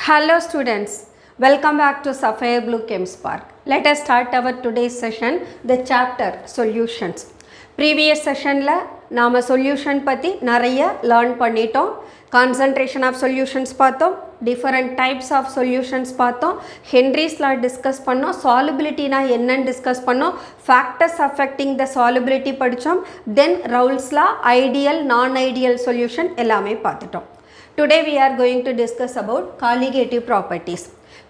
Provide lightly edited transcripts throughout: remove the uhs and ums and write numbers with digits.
Hello students, welcome back to SapphireBlueChemspark. Let us start our today's session, the chapter Solutions. Previous session la நாம solution பத்தி நிறைய learn பண்ணிட்டோம். Concentration of solutions பார்த்தோம், different types of solutions பார்த்தோம், Henry's law discuss பண்ணோம், solubility na என்னன்னு discuss பண்ணோம், factors affecting the solubility படிச்சோம், then Raoult's law, ideal, non-ideal solution எல்லாமே பார்த்துட்டோம். Today we are going to discuss about colligative properties.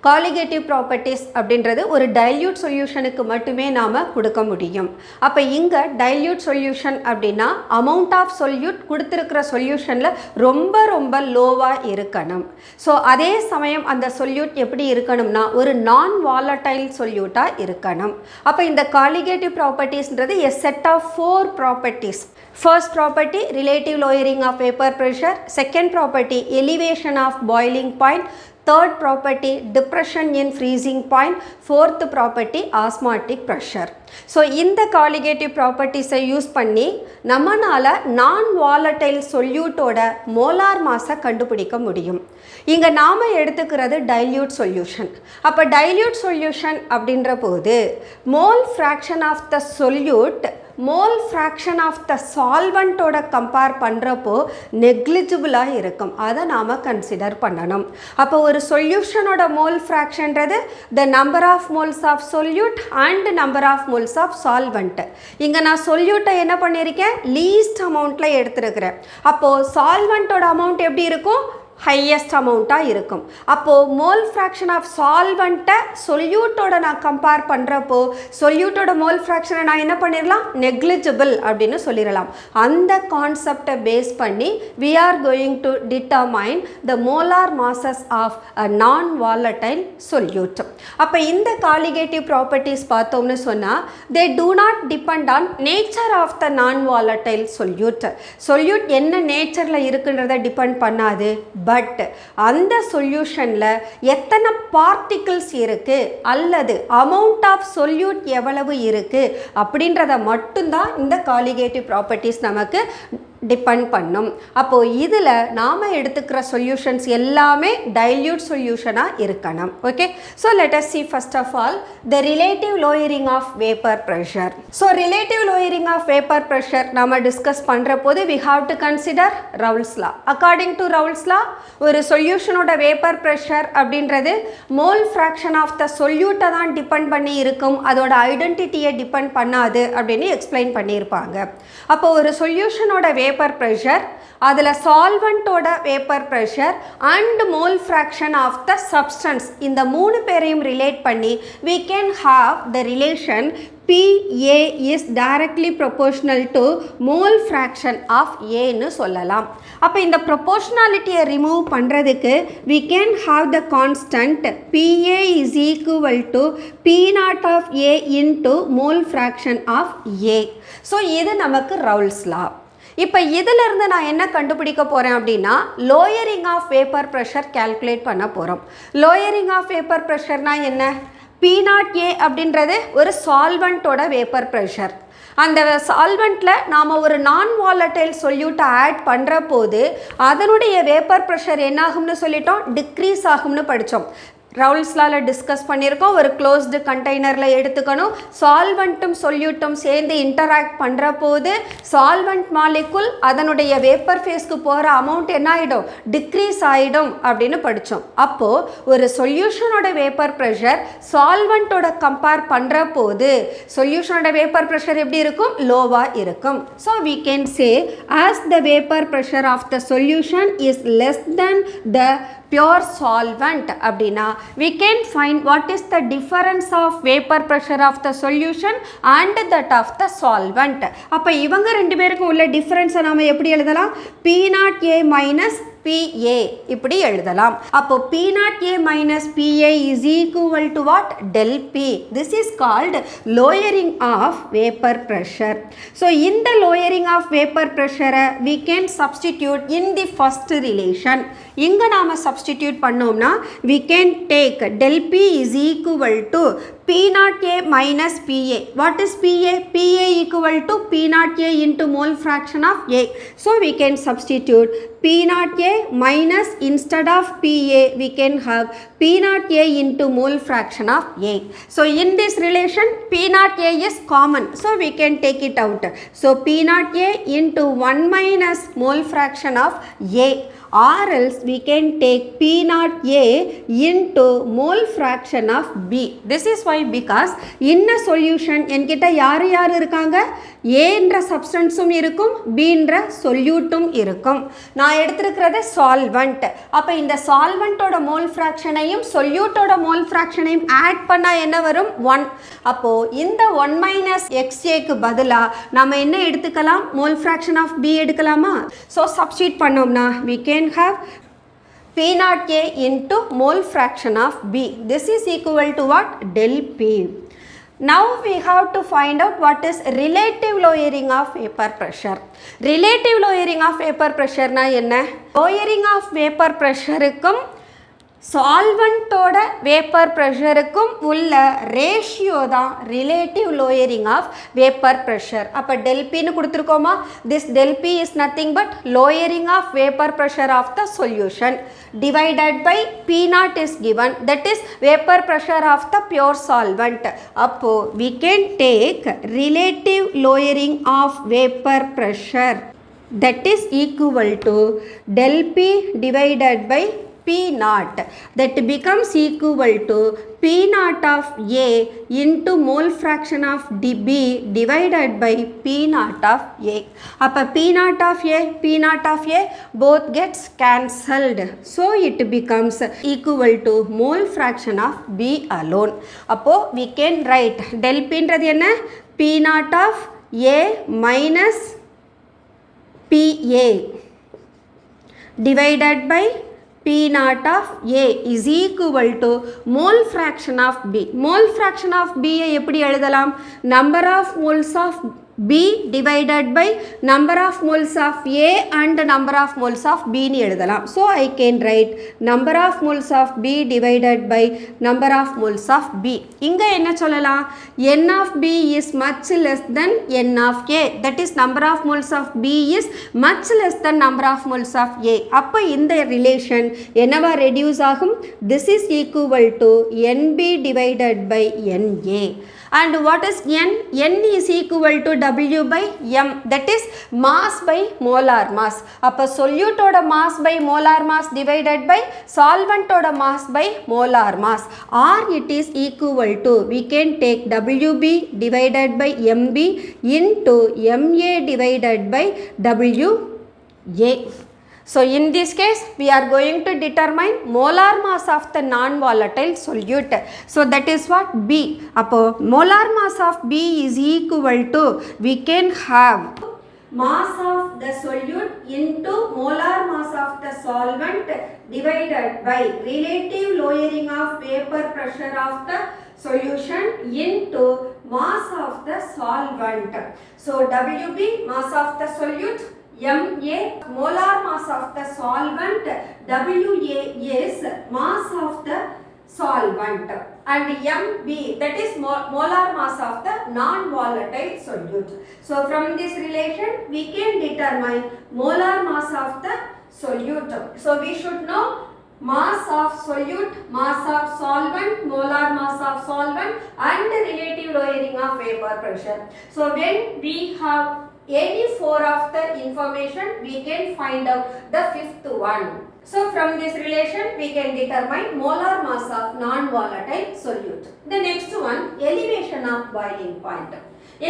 Colligative properties அப்படின்றது ஒரு dilute solutionக்கு மட்டுமே நாம கொடுக்க முடியும். அப்ப இங்க dilute solution அப்படினா amount of solute கொடுத்திருக்கிற solutionல ரொம்ப லோவா இருக்கணும். So அதே சமயம் அந்த solute எப்படி இருக்கணும்னா ஒரு non volatile solute இருக்கணும். அப்ப இந்த colligative propertiesன்றது a set of 4 properties. First property, relative lowering of vapor pressure. Second property, elevation of boiling point. Third property, depression in freezing point. Fourth property, osmotic pressure. So இந்த colligative properties use பண்ணி நம்மனால non volatile solute ஓட molar mass கண்டுபிடிக்க முடியும். இங்க நாம எடுத்துக்கிறது dilute solution. அப்ப dilute solution அப்படின்ற போது mole fraction of the solute mole fraction of the solvent ஓட compare பண்றப்போ negligible இருக்கும். அதை நாம consider பண்ணணும். அப்போ ஒரு solution ஓட mole fraction ன்றது the number of moles of solute and number of moles of solvent. இங்க நான் solute என்ன பண்ணிருக்கேன் least amountல எடுத்துருக்கிறேன். அப்போ solvent ஓட amount எப்படி இருக்கும் highest amount இருக்கும். அப்போ mole fraction of solvent solute ஓட நான் compare பண்றப்போ solute ஓட mole fraction நான் என்ன பண்ணிரலாம் negligible அப்படினு சொல்லிரலாம். அந்த கான்செப்ட் பேஸ் பண்ணி we are going to determine the molar masses of a non volatile solute. அப்ப இந்த colligative properties பார்த்தோம்னு சொன்னா they do not depend on nature of the non volatile solute. solute என்ன நேச்சர்ல இருக்குன்றதை டிபெண்ட் பண்ணாது. பட் அந்த சொல்யூஷன்ல எத்தனை பார்ட்டிகிள்ஸ் இருக்கு அல்லது அமௌண்ட் ஆஃப் சொல்யூட் எவ்வளவு இருக்கு அப்படின்றத மட்டும்தான் இந்த colligative properties நமக்கு டிபெண்ட் பண்ணும். அப்போ இதில் நாம் எடுத்துக்கிற சொல்யூஷன்ஸ் எல்லாமே டைல்யூட் சொல்யூஷனாக இருக்கணும். Okay, so let us see first of all the relative lowering of vapor pressure. So relative lowering of vapor pressure நாம் டிஸ்கஸ் பண்ணுற போது we have to consider Raoult's law. According to Raoult's law ஒரு சொல்யூஷனோட vapour pressure அப்படின்றது mole fraction of த சொல்யூட்டை தான் depend பண்ணி இருக்கும், அதோட ஐடென்டிட்டியை depend பண்ணாது அப்படின்னு எக்ஸ்பிளைன் பண்ணியிருப்பாங்க. அப்போ ஒரு சொல்யூஷனோட வேப்பர் pressure அதில் சால்வெண்ட்டோட vapour pressure and mole fraction of the substance இந்த மூணு பேரையும் ரிலேட் பண்ணி we can have the relation PA is directly proportional to mole fraction of A ன்னு சொல்லலாம். அப்போ இந்த proportionalityயை ரிமூவ் பண்ணுறதுக்கு we can have the constant PA is equal to P naught of A into mole fraction of A. So இது நமக்கு Raoult's law. இப்போ இதிலிருந்து நான் என்ன கண்டுபிடிக்க போகிறேன் அப்படின்னா lowering of vapour pressure calculate பண்ண போகிறோம். லோயரிங் ஆஃப் வேப்பர் ப்ரெஷர்னால் என்ன? P0A அப்படின்றது ஒரு சால்வெண்ட்டோட வேப்பர் ப்ரெஷர். அந்த சால்வெண்ட்டில் நாம் ஒரு நான் வாலட்டைல் சொல்யூட்டை ஆட் பண்ணுற போது அதனுடைய வேப்பர் ப்ரெஷர் என்னாகும்னு சொல்லிட்டோம், டிக்ரீஸ் ஆகும்னு படித்தோம். Raoult's lawல டிஸ்கஸ் பண்ணியிருக்கோம். ஒரு க்ளோஸ்டு கண்டெய்னரில் எடுத்துக்கணும். சால்வெண்ட்டும் சொல்யூட்டும் சேர்ந்து இன்டராக்ட் பண்ணுற போது சால்வெண்ட் மாலிகுல் அதனுடைய வேப்பர் ஃபேஸ்க்கு போகிற அமௌண்ட் என்ன ஆகிடும், டிக்ரீஸ் ஆகிடும் அப்படின்னு படித்தோம். அப்போது ஒரு சொல்யூஷனோட வேப்பர் ப்ரெஷர் சால்வெண்ட்டோட கம்பேர் பண்ணுற போது சொல்யூஷனோட வேப்பர் ப்ரெஷர் எப்படி இருக்கும், லோவாக இருக்கும். So we can say as the vapor pressure of the solution is less than the pure solvent அப்படின்னா we can find what is the difference of vapor pressure of the solution and that of the solvent. அப்போ இவங்க ரெண்டு பேருக்கும் உள்ள டிஃபரன்ஸை நாம் எப்படி எழுதலாம், P0A minus PA இப்படி எழுதலாம். அப்போ P0A minus PA is equal to what? Del P. This is called lowering of vapor pressure. So in the lowering of vapor pressure we can substitute in the first relation. இங்க நாம substitute பண்ணோம்னா we can take del P is equal to P naught A minus PA. What is PA? PA equal to P naught A into mole fraction of A. So we can substitute P naught A minus, instead of PA we can have P naught A into mole fraction of A. So in this relation P naught A is common, so we can take it out. So P naught A into 1 minus mole fraction of A, or else we can take P naught A into mole fraction of B. This is why, because in a solution என்கிட்ட யார் இருக்காங்க, A என்ற சப்ஸ்டன்ஸும் இருக்கும், B என்ற சொல்யூட்டும் இருக்கும். நான் எடுத்திருக்கிறது solvent. அப்போ இந்த சால்வெண்ட்டோட மோல் ஃப்ராக்ஷனையும் சொல்யூட்டோட மோல் ஃப்ராக்ஷனையும் ஆட் பண்ணால் என்ன வரும்? 1. அப்போது இந்த 1 மைனஸ் XAக்கு பதிலாக நம்ம என்ன எடுத்துக்கலாம்? மோல் ஃப்ராக்ஷன் ஆஃப் B எடுக்கலாமா? ஸோ சப்ஸ்டியூட் பண்ணோம்னா we can have P naught A into mole fraction of B. This is equal to what? Del P. Now we have to find out what is relative lowering of vapor pressure. Relative lowering of vapor pressure na enna? Lowering of vapor pressure kum solvent-ஓட vapor pressure-க்கும் உள்ள ratio தான் relative lowering of vapor pressure. அப்போ del P னு கொடுத்திருக்கோமா? This del P is nothing but lowering of vapor pressure of the solution divided by P naught is given, that is vapor pressure of the pure solvent. அப்போ we can take relative lowering of vapor pressure, that is equal to del P divided by P naught, that becomes equal to P naught of A into mole fraction of B divided by P naught of A. அப்போ P naught of A, P naught of A both gets cancelled, so it becomes equal to mole fraction of B alone. அப்போ we can write del P ன்றது என்ன? P naught of A minus PA divided by P naught of A is equal to mole fraction of B. Mole fraction of B எப்படி எழுதலாம்? Number of moles of B divided by number of moles of A and number of moles of B னு எழுதலாம். So I can write number of moles of B divided by number of moles of B. இங்க என்ன சொல்லலாம்? N of B is much less than N of A, that is number of moles of B is much less than number of moles of A. அப்போ இந்த relation என்னவா reduce ஆகும்? This is equal to NB divided by NA. And what is N? N is equal to W by M, that is mass by molar mass. அப்போ solute-ஓட mass by molar mass divided by solvent-ஓட mass by molar mass, or it is equal to, we can take WB divided by MB into MA divided by WA. So in this case we are going to determine molar mass of the non-volatile solute. So that is what? B. அப்போ molar mass of B is equal to, we can have mass of the solute into molar mass of the solvent divided by relative lowering of vapor pressure of the solution into mass of the solvent. So WB mass of the solute, MA molar mass of the solvent, WA is mass of the solvent, and MB that is molar mass of the non-volatile solute. So from this relation we can determine molar mass of the solute. So we should know mass of solute, mass of solvent, molar mass of solvent, and relative lowering of vapor pressure. So when we have any 4 of the information, we can find out the 5th one. So from this relation we can determine molar mass of non-volatile solute. The next one, elevation of boiling point.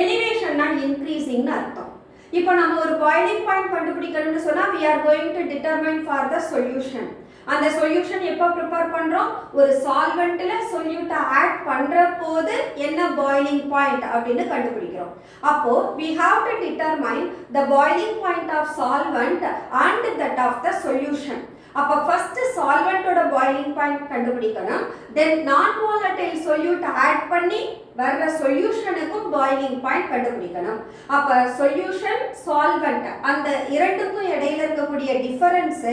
Elevation na increasing na artham. இப்போ நம்ம ஒரு boiling point கண்டுபிடிக்கணும்னு சொன்னா we are going to determine for the solution. அந்த solution எப்போ prepare பண்ணுறோம்? ஒரு சால்வெண்ட்டில் சொல்யூட்டை add பண்ணுற போது என்ன பாய்லிங் பாயிண்ட் அப்படின்னு கண்டுபிடிக்கிறோம். அப்போது we have to determine the boiling point of solvent and that of the solution. அப்போ ஃபர்ஸ்ட் சால்வெண்ட்டோட பாய்லிங் பாயிண்ட் கண்டுபிடிக்கணும், தென் நான் வாலடைல் சொல்யூட் ஆட் பண்ணி வர்ற சொல்யூஷனுக்கும் பாய்லிங் பாயிண்ட் கண்டுபிடிக்கணும். அப்போ சொல்யூஷன் சால்வெண்ட் அந்த இரண்டுக்கும் இடையில இருக்கக்கூடிய டிஃபரன்ஸ்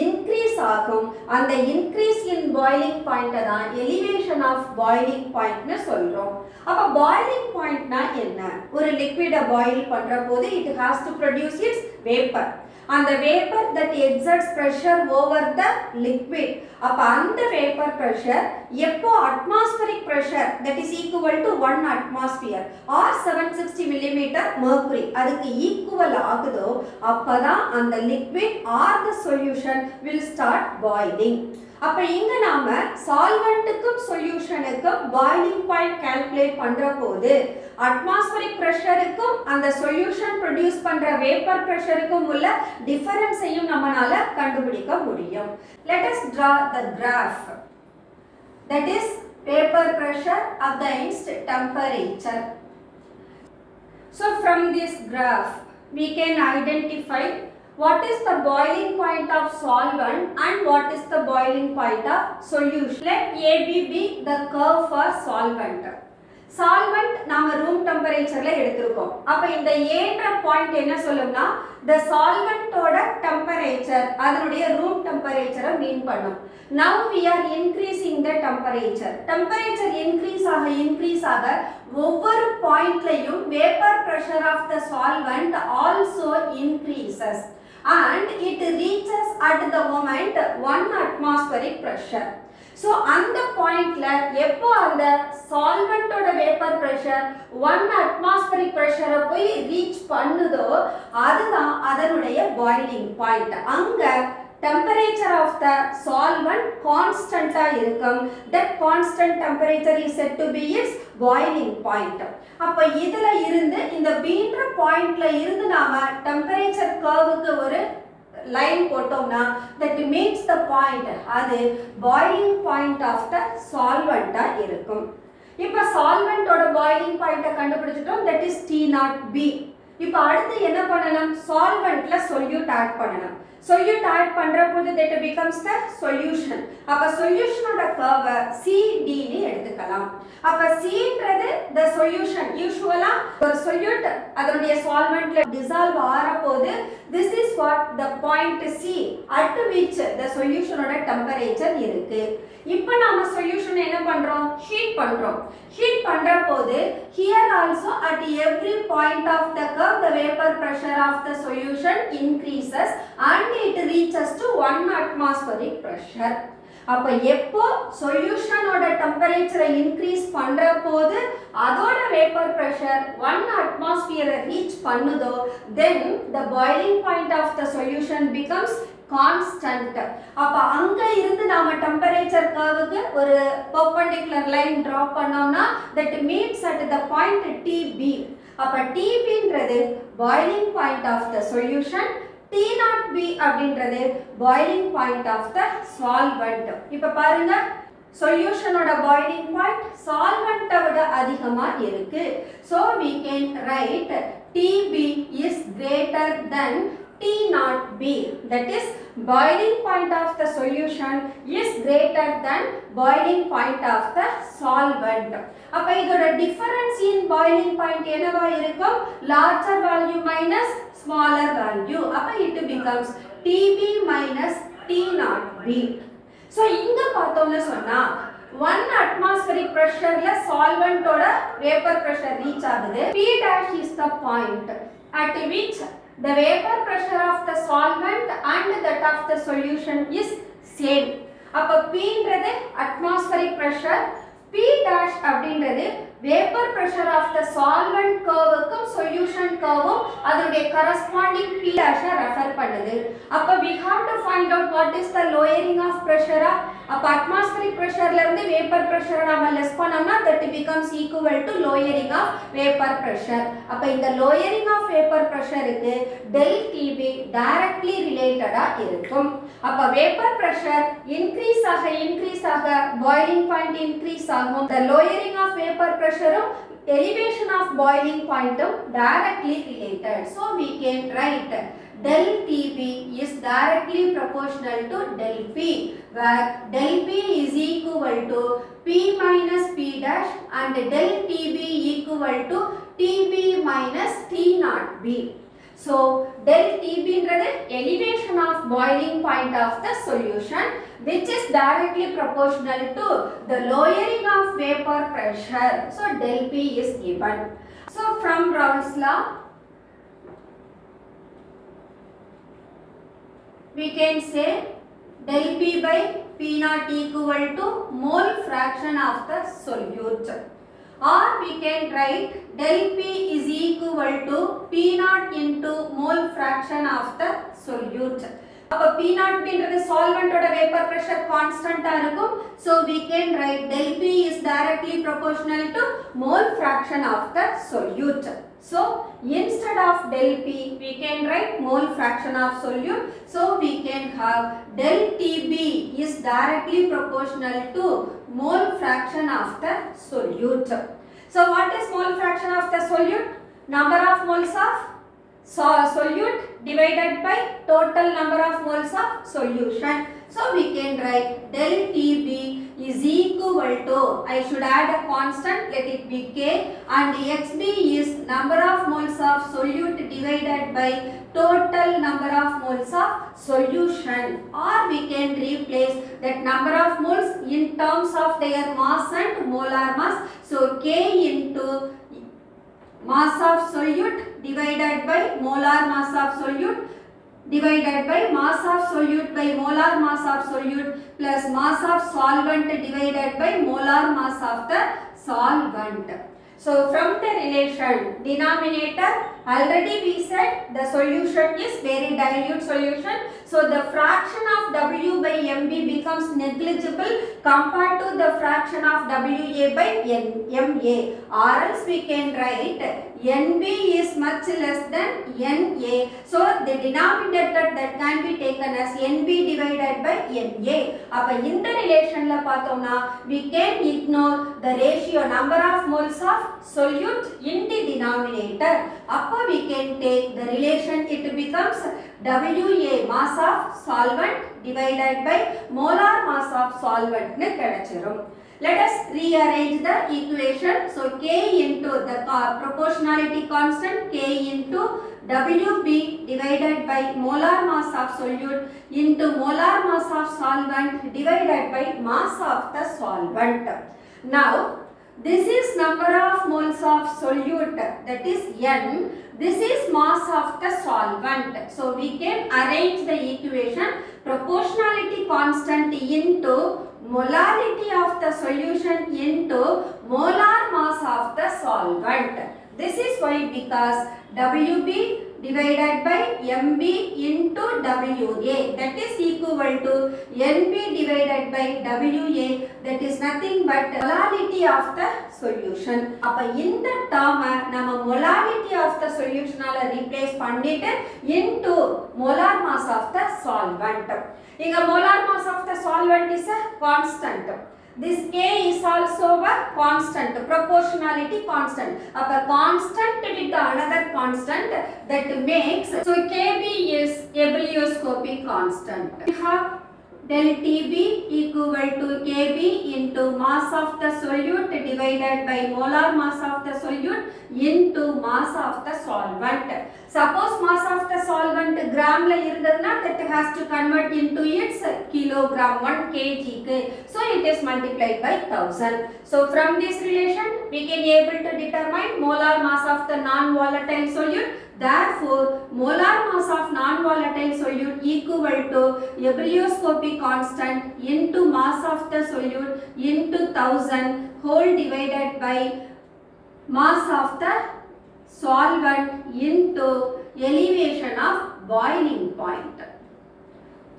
இன்க்ரீஸ் ஆகும். அந்த இன்க்ரீஸ் இன் boiling point தான் elevation of boiling point னு சொல்றோம். அப்ப boiling point னா என்ன? ஒரு liquid boil பண்ற போது it has to produce its vapor. And the vapor that exerts pressure over the liquid. அப்ப அந்த vapor pressure எப்போ atmospheric pressure that is equal to 1 atmosphere or 760 mm mercury அதுக்கு equal ஆகுதோ அப்பதான் அந்த liquid or the solution will start boiling. அப்ப இங்க நாம சால்வெண்ட்டுக்கும் சொல்யூஷனுக்கும் பாயிலிங் பாயிண்ட் கால்குலேட் பண்ற போது அட்மாஸ்பரிக் பிரஷருக்கும் அந்த சொல்யூஷன் ப்ரொடியூஸ் பண்ற வேப்பர் பிரஷருக்கும் உள்ள டிஃபரன்ஸையும் நம்மளால கண்டுபிடிக்க முடியும். Let us draw the graph. That is vapor pressure against temperature. So from this graph we can identify what is the boiling point of solvent and what is the boiling point of solution. Let AB be the curve for solvent. Solvent நாம room temperatureல எடுத்துருக்கோம். அப்ப இந்த ஏன்ற point என்ன சொல்லும்னா the solvent ஓட temperature அதனுடைய room temperature மீன் பண்ணும். Now we are increasing the temperature. Temperature increase ஆக ஒவ்வொரு பாயிண்ட்லயும் vapor pressure of the solvent also increases. And it reaches at the moment 1 atmospheric pressure. So அந்த பாயிண்ட்ல எப்போ அந்த சால்வெண்டோட வேப்பர் பிரஷர் 1 atmospheric pressure போய் reach பண்ணுதோ அதுதான் அதனுடைய பாயிலிங் பாயிண்ட். அங்க temperature of the solvent constant இருக்கும். That constant temperature is said to be its boiling point. அப்ப இதுல இருந்து இந்த பீன்ற பாயிண்ட்ல இருந்து நாம temperature curveக்கு ஒரு லைன் போட்டோம்னா that means the point அது boiling point of the solvent இருக்கும். இப்ப solvent ஓட boiling point கண்டுபிடிச்சிட்டோம், that is T0B. இப்ப அடுத்து என்ன பண்ணணும்? solventல solute add பண்ணணும். solute add பண்ற போது that becomes the solution. அப்ப solution ஓட curve CD னு எடுத்துக்கலாம். அப்ப C ன்றது the solution. யூசுவலா ஒரு solute அதனுடைய solventல dissolve ஆற போது this is what the point C at which the solution ஓட temperature இருக்கு. இப்போ நாம solution என்ன பண்றோம்? heat பண்றோம். heat பண்ற போது here also at every point of the curve the vapor pressure of the solution increases and it reaches to 1 atmospheric pressure. அப்ப எப்போ solution ஓட temperature increase பண்ற போது அதோட vapor pressure 1 atmosphere reach பண்ணுதோ then the boiling point of the solution becomes constant. அப்ப அங்க இருந்து நாம temperature curveக்கு ஒரு perpendicular line draw பண்ணோம்னா that meets at the point TB. அப்ப TB ன்றது boiling point of the solution, T0B அப்படின்றது boiling point of the solvent. இப்ப பாருங்க solution ஓட boiling point solvent விட அதிகமா இருக்கு. So we can write TB is greater than T0B. That is boiling point of the solution is greater than boiling point of the solvent. அப்ப இதோட difference in boiling point என்னவா இருக்கும்? larger value minus smaller value. அப்ப it becomes TB minus T0B. So இங்க பார்த்தோம்னு சொன்னா 1 atmospheric pressureல solvent ஓட vapor pressure reach ஆகுது. P dash is the point at which the vapor pressure of the solvent and that of the solution is same. அப்ப P ன்றது atmospheric pressure, P dash அப்படின்றது vapor pressure of the solvent curveக்கும் solution curveம் அதனுடைய corresponding P dash refer பண்ணுது. அப்ப we have to find out what is the lowering of pressure. அப்ப atmospheric pressureல இருந்து vapor pressure நாம less பண்ணோம்னா that becomes equal to lowering of vapor pressure. அப்ப இந்த lowering of vapor pressureக்கு del TB directly related இருக்கும். அப்ப vapor pressure increase ஆக boiling point increase ஆகும். The lowering of vapor pressure elevation of boiling point directly related. So we can write del TB is directly proportional to del P, where del P is equal to P minus P dash and del TB equal to TB minus T0B. So del TB is elevation of boiling point of the solution, which is directly proportional to the lowering of vapor pressure. So del P is given. So from Brown's law, we can say del P by P naught equal to mole fraction of the solute, or we can write del P is equal to P naught into mole fraction of the solute. அப்போ P naught அப்படின்றது solvent ஓட vapor pressure constant இருக்கும். So we can write del P is directly proportional to mole fraction of the solute. So instead of del P, we can write mole fraction of solute. So we can have del TB is directly proportional to mole fraction of the solute. So what is mole fraction of the solute? Number of moles of solute divided by total number of moles of solution. So we can write del TB is equal to, I should add a constant, let it be K, and XB is number of moles of solute divided by total number of moles of solution, or we can replace that number of moles in terms of their mass and molar mass. So K into mass of solute divided by molar mass of solute divided by mass of solute by molar mass of solute plus mass of solvent divided by molar mass of the solvent. So from the relation denominator, already we said the solution is very dilute solution. So the fraction of W by MB becomes negligible compared to the fraction of WA by MA, or else we can write NB is much less than NA. So the denominator that can be taken as NB divided by NA. அப்ப இந்த ரிலேஷன்ல பார்த்தோம்னா we can ignore the ratio number of moles of solute in the denominator. அப்ப we can take the relation, it becomes WA mass of solvent divided by molar mass of solvent னு கிடைச்சிரும். Let us rearrange the equation. So K into the proportionality constant, K into WB divided by molar mass of solute into molar mass of solvent divided by mass of the solvent. Now this is number of moles of solute, that is N. This is mass of the solvent. So we can arrange the equation proportionality constant into molarity of the solution into molar mass of the solvent. This is why, because WB divided by MB into WA, that is equal to NB divided by WA, that is nothing but molarity of the solution. அப்ப இந்த term நம்ம molarity of the solution ஆல replace பண்ணிட்டு into molar mass of the solvent. இங்க molar mass of the solvent is a constant. This K is also a constant, proportionality constant. A constant with another constant that makes, so KB is ebullioscopic constant. We have del TB equal to KB into mass of the solute divided by molar mass of the solute into mass of the solvent. Suppose mass of the solvent gram la irundadna, that has to convert into its kilogram, 1 kg. So it is multiplied by 1000. So from this relation we can able to determine molar mass of the non-volatile solute. Therefore molar mass of non-volatile solute equal to ebullioscopic constant into mass of the solute into 1000 whole divided by mass of the solvent into elevation of boiling point.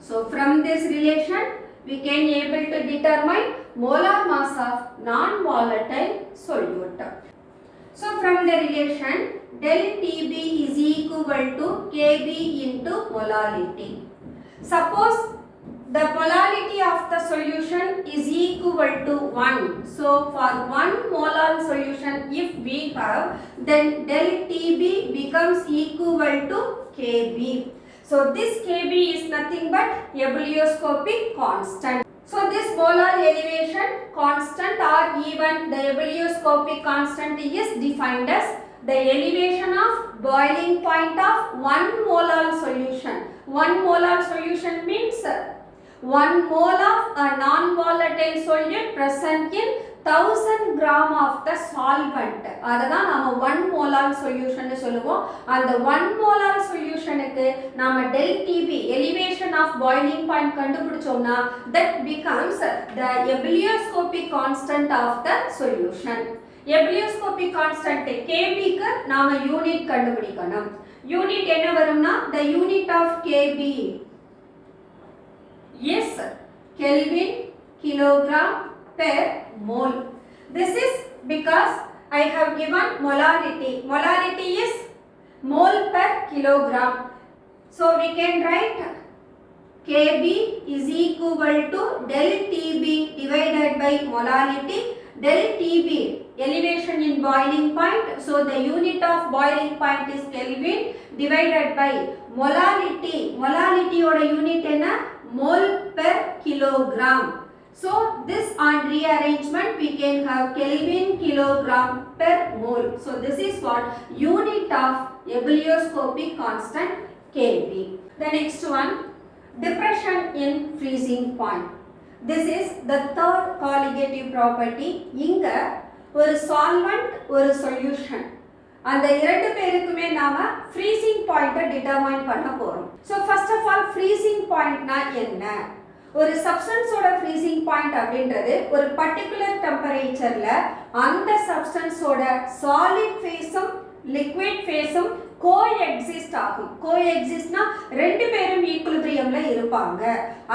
So from this relation we can able to determine molar mass of non-volatile solute. So from the relation del TB is equal to KB into molarity. Suppose the molarity of the solution is equal to 1. So for 1 molar solution if we have, then del TB becomes equal to KB. So this KB is nothing but ebullioscopic constant. So this molar elevation constant or even the ebullioscopic constant is defined as the elevation of boiling point of 1 molar solution. 1 molar solution means 1 mole of a non-volatile solute present in 1000 gram of the solvent. அதுதான் நாம 1 molar solution சொல்லுவோம். அந்த 1 molar solutionக்கு நாம del TB elevation of boiling point கண்டுபிடிச்சோம்னா that becomes the ebullioscopic constant of the solution. ebullioscopic constant KB க்கு நாம unit கண்டுபிடிக்கணும். Unit என்ன வரும்னா the unit of KB is Kelvin kilogram per mole. This is because I have given molarity. Molarity is mole per kilogram. So we can write KB is equal to del TB divided by molarity. Del TB elevation in boiling point. So the unit of boiling point is Kelvin divided by molarity. Molarity oda unit enna mole per kilogram. So this on rearrangement we can have Kelvin kilogram per mole. So this is what unit of ebullioscopic constant Kb. The next one, depression in freezing point. This is the third colligative property. இங்க ஒரு solvent ஒரு solution. அந்த இரண்டு பேருக்குமே நாம freezing point determine பண்ண போறோம். So first of all freezing point னா என்ன? ஒரு substance ஓட freezing point அப்படின்றது ஒரு particular temperatureல அந்த substance ஓட solid phase-உம் liquid phase-உம் coexist ஆகும். coexist னா ரெண்டு பேரும் ஈக்குலிபிரியம்ல இருப்பாங்க.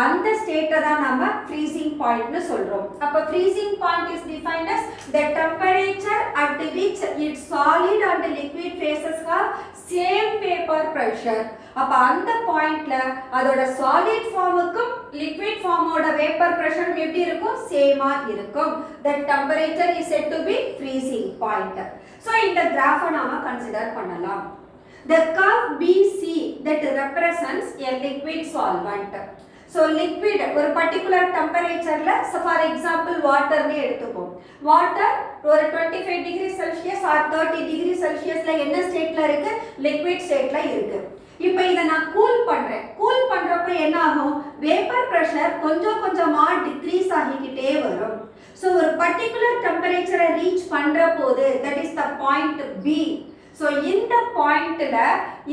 அந்த ஸ்டேட்ட தான் நாம freezing point னு சொல்றோம். அப்ப freezing point is defined as the temperature at which its solid and liquid phases have same vapor pressure. அப்ப அந்த பாயிண்ட்ல அதோட solid ஃபார்முக்கும் liquid ஃபார்மோட vapor pressure எப்படி இருக்கும்? சேமா இருக்கும். The temperature is said to be freezing point. So இந்த கிராஃபை நாம கன்சிடர் பண்ணலாம். The curve BC that represents a liquid solvent. So liquid ஒரு particular temperatureல for example water னே எடுத்துப்போம். water ஒரு 25 degree celsius or 30 degree celsiusல என்ன ஸ்டேட்ல இருக்கு? liquid ஸ்டேட்ல இருக்கு. இப்போ இத நான் கூல் பண்றேன். கூல் பண்றப்ப என்ன ஆகும்? vapor pressure கொஞ்சம் கொஞ்சமா டிக்ரீஸ் ஆகிக்கிட்டே வரும். So ஒரு particular temperature reach பண்ற போது that is the point B. So இந்த பாயிண்ட்ல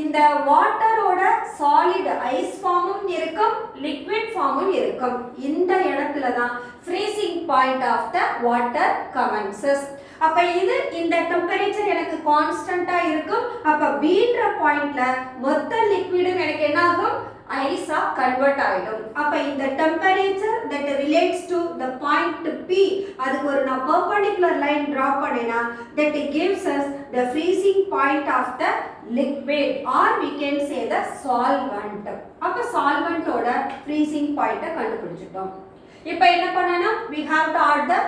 இந்த வாட்டரோட சாலிட் ஐஸ் ஃபார்மும் இருக்கும் லிக்விட் ஃபார்மும் இருக்கும். இந்த இடத்துல தான் freezing point of the water commences. அப்ப இது இந்த டெம்பரேச்சர் எனக்கு கான்ஸ்டன்ட்டா இருக்கும். அப்ப பீன்ற பாயிண்ட்ல மொத்த லிக்விடும் எனக்கு என்ன ஆகும்? ஐஸா கன்வெர்ட் ஆயிடும். அப்ப இந்த temperature that relates to the point P அதுக்கு ஒரு நான் perpendicular line draw பண்ணேனா that gives us the freezing point of the liquid or we can say the solvent. அப்ப solvent ஓட freezing point கண்டுபிடிச்சிட்டோம். இப்போ என்ன பண்ணனும்? We have to add the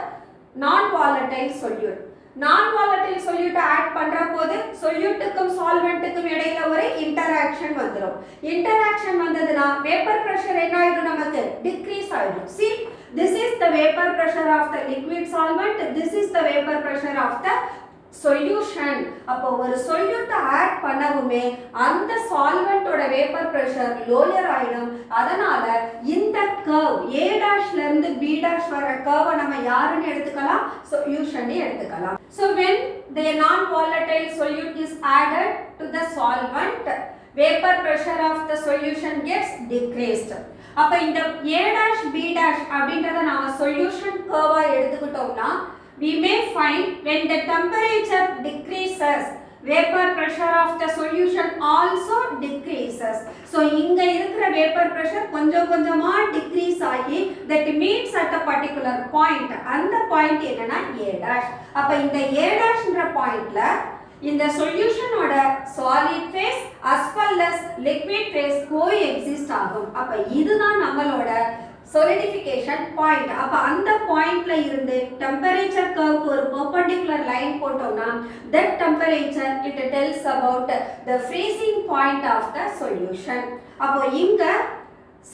non volatile solute. நான் volatile solute ஆட் பண்ற போது solute-க்கும் solvent-க்கும் இடையில ஒரு interaction வந்துரும். interaction வந்ததுனா vapor pressure என்ன ஆயிடும்? நமக்கு decrease ஆயிடும். See, this is the vapor pressure of the liquid solvent, this is the vapor pressure of the solution. அப்போ ஒரு solute ஆட் பண்ணவுமே அந்த solvent ஓட vapor pressure lower ஆயிடும். அதனால இந்த curve A' ல இருந்து B' வர curve நம்ம யாருன்னு எடுத்துக்கலாம்? solution னு எடுத்துக்கலாம். So when the non volatile solute is added to the solvent, vapor pressure of the solution gets decreased. அப்ப இந்த A' B' அப்படிங்கறத நாம solution curve-ஆ எடுத்துக்கிட்டோம்னா we may find when the temperature decreases, vapor pressure of the solution also decreases. So இங்க இருக்கிற vapor pressure கொஞ்சம் கொஞ்சமா decrease ஆகி that meets at a particular point. அந்த point என்னன்னா A'. அப்ப இந்த A'ன்ற பாயிண்ட்ல இந்த solution ஓட solid phase as well as liquid phase coexist ஆகும். அப்ப இதுதான் நம்மளோட solidification point. அப்ப அந்த பாயிண்ட்ல இருந்து temperature curve ஒரு perpendicular line போட்டோம்னா that temperature it tells about the freezing point of the solution. அப்போ இங்க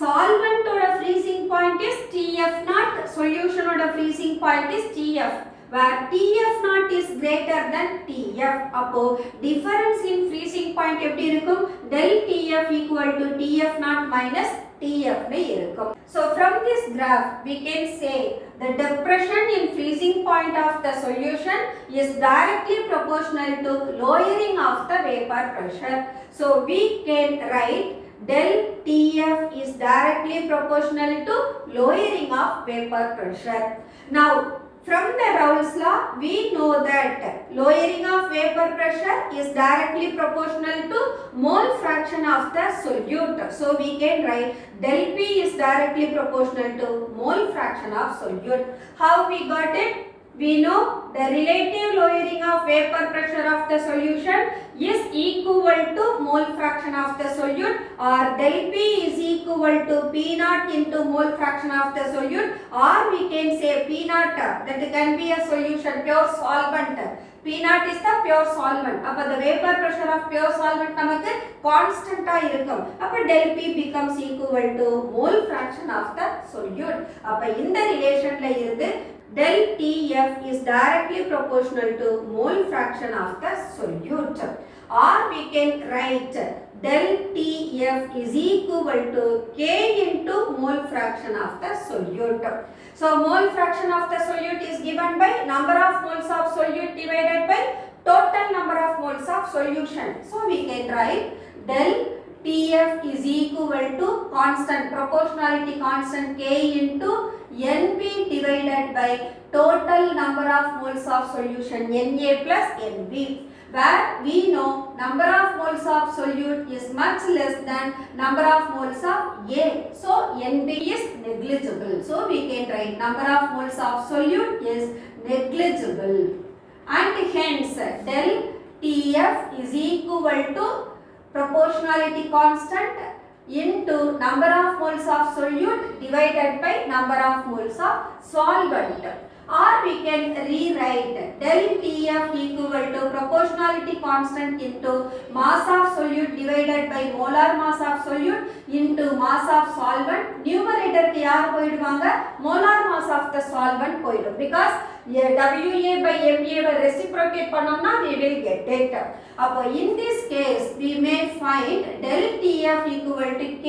solvent ஓட freezing point is TF0, solution ஓட freezing point is TF. where TF naught is greater than TF. அப்போ difference in freezing point எப்படி இருக்கும்? Del TF equal to TF naught minus TF னு இருக்கும். So from this graph we can say the depression in freezing point of the solution is directly proportional to lowering of the vapor pressure. So we can write del TF is directly proportional to lowering of vapor pressure. Now from the Raoult's law, we know that lowering of vapor pressure is directly proportional to mole fraction of the solute. So we can write del P is directly proportional to mole fraction of solute. How we got it? We know the relative lowering of vapor pressure of the solution is equal to mole fraction of the solute, or del P is equal to P naught into mole fraction of the solute, or we can say P naught, that can be a solution, pure solvent. P naught is the pure solvent. Appa the vapor pressure of pure solvent namakku constant ah irukum. Appa del P becomes equal to mole fraction of the solute. Appa இந்த relation la irundhu del TF is directly proportional to mole fraction of the solute, or we can write del TF is equal to K into mole fraction of the solute. So mole fraction of the solute is given by number of moles of solute divided by total number of moles of solution. So we can write del TF is equal to constant, proportionality constant K into NP divided by total number of moles of solution Na plus Nb, where we know number of moles of solute is much less than number of moles of A. So Nb is negligible. So we can write number of moles of solute is negligible, and hence del TF is equal to proportionality constant into number of moles of solute divided by number of moles of solvent, or we can rewrite del TF equal to proportionality constant into mass of solute divided by molar mass of solute into mass of solvent. Numerator ku yaar poiduvanga? Molar mass of the solvent poidum, because WA by MA reciprocate பண்ணோம்னா we will get it. அப்போ in this case we may find del TF equal to K.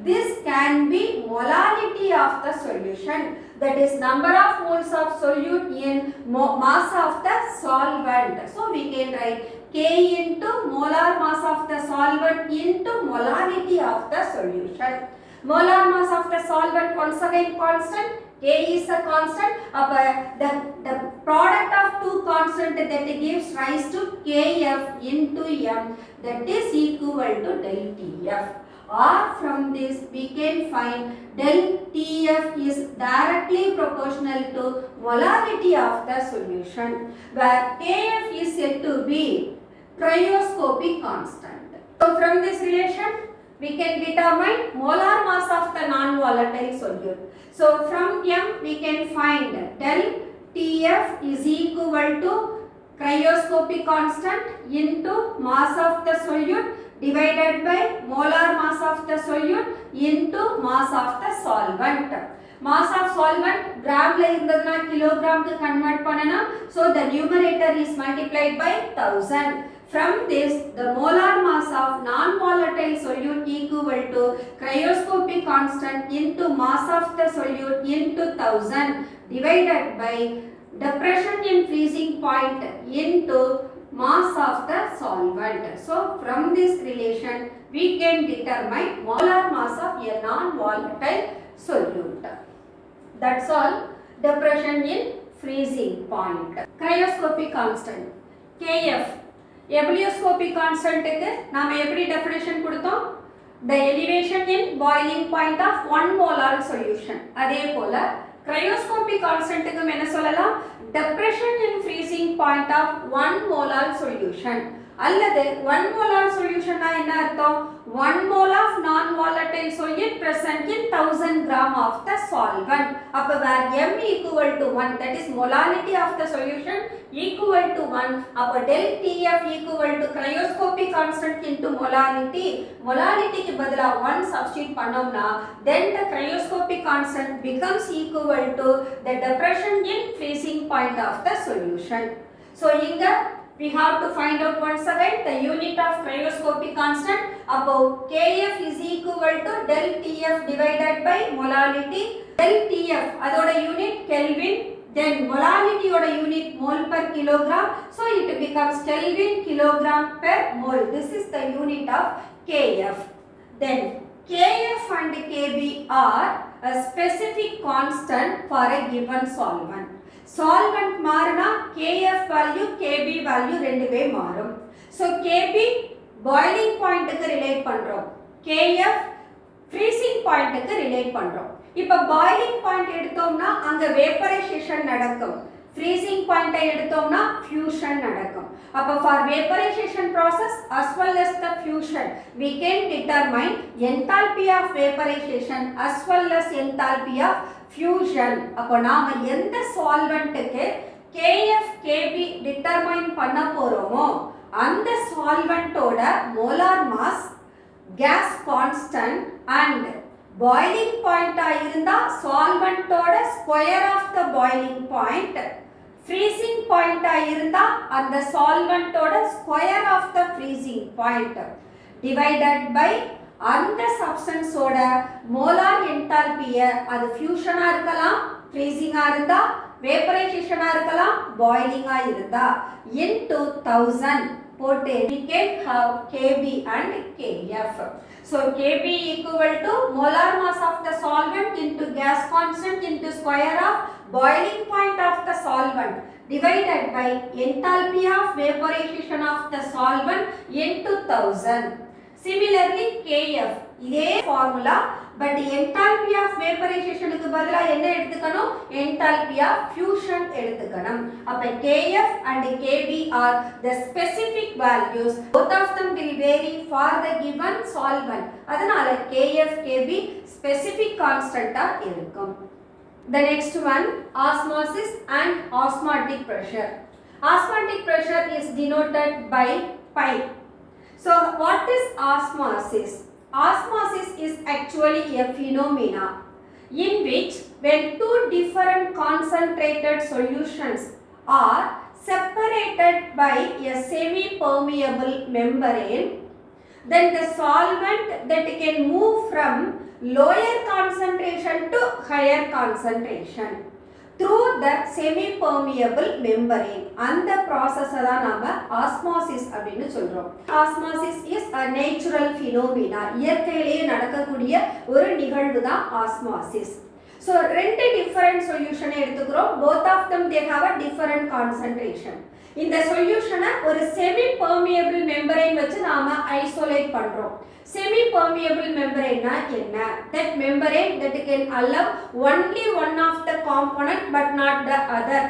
This can be molarity of the solution, that is number of moles of solute in mass of the solvent. So we can write K into molar mass of the solvent into molarity of the solution. Molar mass of the solvent once again constant, K is a constant. The product of two constant that gives rise to Kf into M, that is equal to del TF. Or from this we can find del TF is directly proportional to molarity of the solution, where Kf is said to be cryoscopic constant. So from this relation we can determine molar mass of the non-volatile solute. So from M we can find del TF is equal to cryoscopic constant into mass of the solute divided by molar mass of the solute into mass of the solvent. Mass of solvent gram la irundadna kilogram ku convert panana, so the numerator is multiplied by 1000. From this the molar mass of non-volatile solute equal to cryoscopic constant into mass of the solute into 1000 divided by depression in freezing point into mass of the solvent. So from this relation we can determine molar mass of a non-volatile solute. That's all. Depression in freezing point. Cryoscopic constant Kf. Ebullioscopic constant க்கு நாம எப்படி definition கொடுத்தோம்? The elevation in boiling point of 1 molar solution. அதே போல cryoscopic constant க்கு என்ன சொல்லலாம்? Depression in freezing point of 1 molar solution. அல்லது 1 molar solution என்ன அர்த்தம் 1 mole of non volatile solute present in 1000 gram of the solvent. அப்ப where m equal to 1, that is molarity of the solution equal to 1, அப்ப del TF equal to cryoscopic constant into molarity. molarity க்கு பதிலா 1 substitute பண்ணோம்னா then the cryoscopic constant becomes equal to the depression in freezing point of the solution. So இங்க we have to find out once again the unit of cryoscopic constant. Above Kf is equal to del Tf divided by molarity. Del Tf adoda unit Kelvin, then molarity oda unit mole per kilogram, so it becomes Kelvin kilogram per mole. This is the unit of Kf. Then Kf and Kb are a specific constant for a given solvent. solvent மாறுனா Kf value Kb value ரெண்டுமே மாறும். So Kb boiling point க்கு relate பண்றோம், Kf freezing point க்கு relate பண்றோம். இப்ப boiling point எடுத்தோம்னா அங்க vaporization நடக்கும், freezing point எடுத்தோம்னா fusion நடக்கும். அப்ப for vaporization process as well as the fusion we can determine enthalpy of vaporization as well as enthalpy of fusion. அப்ப நாம எந்த solventக்கு Kf Kb determine பண்ண போறோமோ அந்த solventோட molar mass, gas constant and boiling point இருந்தா solventோட square of the boiling point, freezing point இருந்தா அந்த solventோட square of the freezing point divided by அந்த substance ஓட molar enthalpy, அது fusion இருக்கலாம், freezing இருந்தா, vaporization இருக்கலாம், boiling இருந்தா, into 1000 போட்டு we can have Kb and Kf. So Kb equal to molar mass of the solvent into gas constant into square of boiling point of the solvent divided by enthalpy of vaporization of the solvent into 1000. Similarly Kf இதே formula, but enthalpy of vaporization க்கு பதிலா என்ன எடுத்துக்கணும், enthalpy of fusion எடுத்துக்கணும். அப்ப Kf and Kb are the specific values, both of them will vary for the given solvent. அதனால Kf Kb specific constant ஆ இருக்கும். The next one, osmosis and osmotic pressure. Osmotic pressure is denoted by pi. So what is osmosis? Osmosis is actually a phenomena in which when two different concentrated solutions are separated by a semi-permeable membrane, then the solvent that can move from lower concentration to higher concentration through the semi-permeable membrane. அந்த process தான் நாம osmosis அப்படினு சொல்றோம். Osmosis is a natural phenomena. இயற்கையிலேயே நடக்கக்கூடிய ஒரு நிகழ்வு தான் osmosis. So ரெண்டு different solution எடுத்துக்கிறோம். Both of them they have a different concentration. இந்த சொல்யூஷனை ஒரு செமி பெர்மியபிள் மெம்பரேன் வச்சு நாம ஐசோலேட் பண்றோம். செமி பெர்மியபிள் மெம்பரேன்னா என்ன? That membrane that can allow only one of the component but not the other.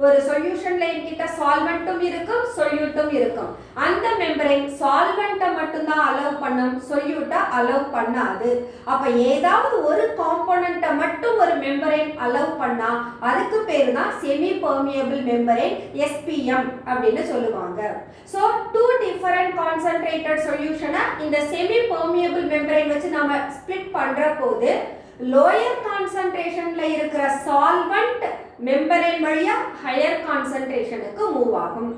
ஒரு சொல்யூஷன்ல என்கிட்ட சால்வெண்ட்டும் இருக்கும், சொல்யூட்டும் இருக்கும். அந்த மெம்பரேன் சால்வெண்ட்டை மட்டும் தான் அலோவ் பண்ணும், சொல்யூட்டை அலோவ் பண்ணாது. அப்ப ஏதாவது ஒரு காம்போனன்ட்டை மட்டும் ஒரு மெம்பரேன் அலோவ் பண்ணா அதுக்கு பேர் தான் செமி பெர்மியபிள் மெம்பரேன், SPM அப்படின்னு சொல்லுவாங்க. So two different concentrated solution இந்த செமி பெர்மியபிள் மெம்பரேன் வச்சு நாம ஸ்ப்ளிட் பண்ற போது லோயர் கான்சன்ட்ரேஷன்ல இருக்கிற சால்வெண்ட் மெம்பரேன் வழியா ஹையர் கான்சன்ட்ரேஷனுக்கு மூவ் ஆகும்.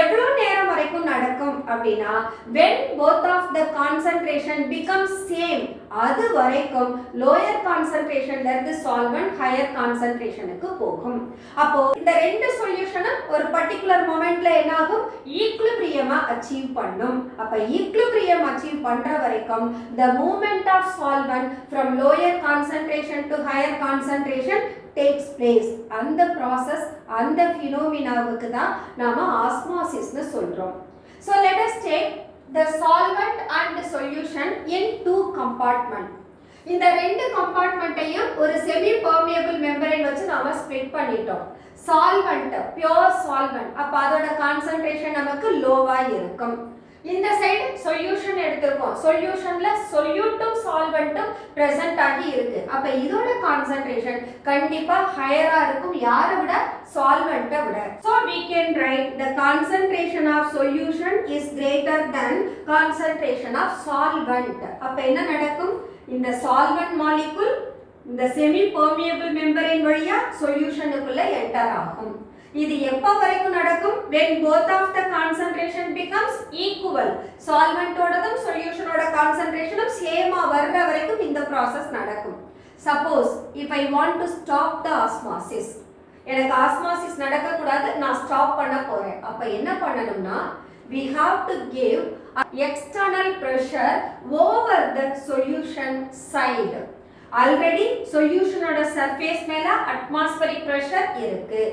எவ்வளவு நேரம் வரைக்கும் நடக்கும் அப்படின்னா when both of the concentration becomes same, அது வரைக்கும் லோயர் கான்சன்ட்ரேஷன்ல இருந்து சால்வெண்ட் ஹையர் கான்சன்ட்ரேஷனுக்கு போகும். அப்போ இந்த ரெண்டு சொல்யூஷனும் ஒரு பர்టిక్యులர் மொமெண்ட்ல என்ன ஆகும், ஈக்விலிபிரியமா அச்சீவ் பண்ணும். அப்ப ஈக்விலிபிரியம் அச்சீவ் பண்ற வரைக்கும் the movement of solvent from lower concentration to higher concentration takes place. அந்த process, அந்த phenomena-வுக்கு தான் நாம osmosis னு சொல்றோம். So let us take the solvent and the solution in two compartment. இந்த ரெண்டு கம்பார்ட்மெண்ட்டையும் ஒரு செமி பெர்மியபிள் மெம்பரேன் வச்சு நாம ஸ்ப்ளிட் பண்ணிட்டோம். solvent, pure solvent. அப்ப அதோட concentration நமக்கு லோவா இருக்கும். இந்த சைடு சொல்யூஷன் எடுத்துருக்கோம். சொல்யூஷன்ல சொல்யூட்டும் சால்வெண்ட்டும் present ஆகி இருக்கு. அப்ப இதோட கான்சன்ட்ரேஷன் கண்டிப்பா ஹையரா இருக்கும். யாரை விட? சால்வெண்ட்டை விட. So we can write the concentration of solution is greater than concentration of solvent. அப்ப என்ன நடக்கும்? இந்த solvent molecule இந்த semi permeable membrane வழியா சொல்யூஷனுக்குள்ள என்டர் ஆகும். இது எப்ப வரைக்கும் நடக்கும்? when both of the concentration becomes equal. solvent ஓடதும் solution ஓட concentration சேமா வர்ற வரைக்கும் இந்த process நடக்கும். suppose if I want to stop the osmosis, எனக்கு osmosis நடக்க கூடாது, நான் ஸ்டாப் பண்ண போறேன். அப்ப என்ன பண்ணணும்னா we have to give external pressure over the solution side. already solution ஓட surface மேல atmospheric pressure இருக்கு.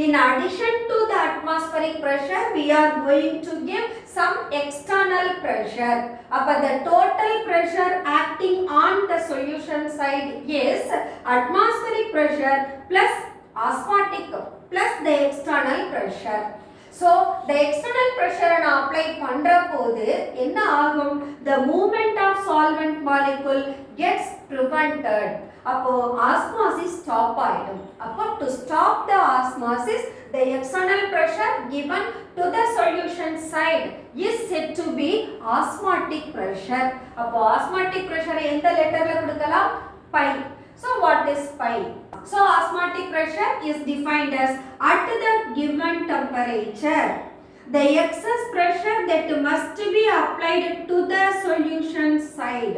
In addition to the atmospheric pressure, we are going to give some external pressure. Appa the total pressure acting on the solution side is atmospheric pressure plus osmotic plus the external pressure. So the external pressure நான் apply பண்ற போது என்ன ஆகும்? The movement of solvent molecule gets prevented. அப்போ osmosis stop ஆயிடும். அப்போ to stop the osmosis, the external pressure given to the solution side is said to be osmotic pressure. அப்போ osmotic pressure எந்த லெட்டர்ல கொடுக்கலாம்? pi. So what is pi? So osmotic pressure is defined as at the given temperature, the excess pressure that must be applied to the solution side.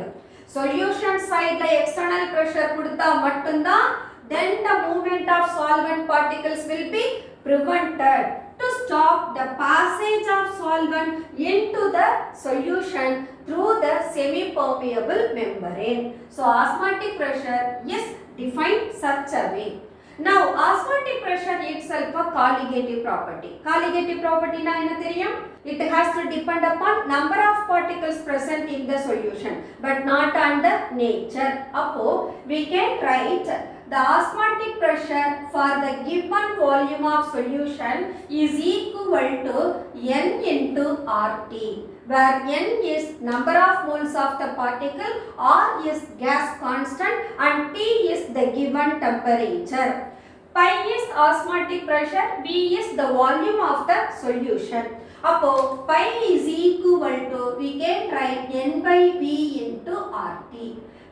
Solution side la external pressure கொடுத்தா மட்டும்தான் then the movement of solvent particles will be prevented to stop the passage of solvent into the solution through the semi-permeable membrane. So osmotic pressure is defined such a way. Now osmotic pressure itself a colligative property. Colligative property na enna theriyum? It has to depend upon number of particles present in the solution but not on the nature. Appo we can write the osmotic pressure for the given volume of solution is equal to N into RT, where N is number of moles of the particle, R is gas constant and T is the given temperature. Pi is osmotic pressure, V is the volume of the solution. Appo pi is equal to, we can write N by V into RT,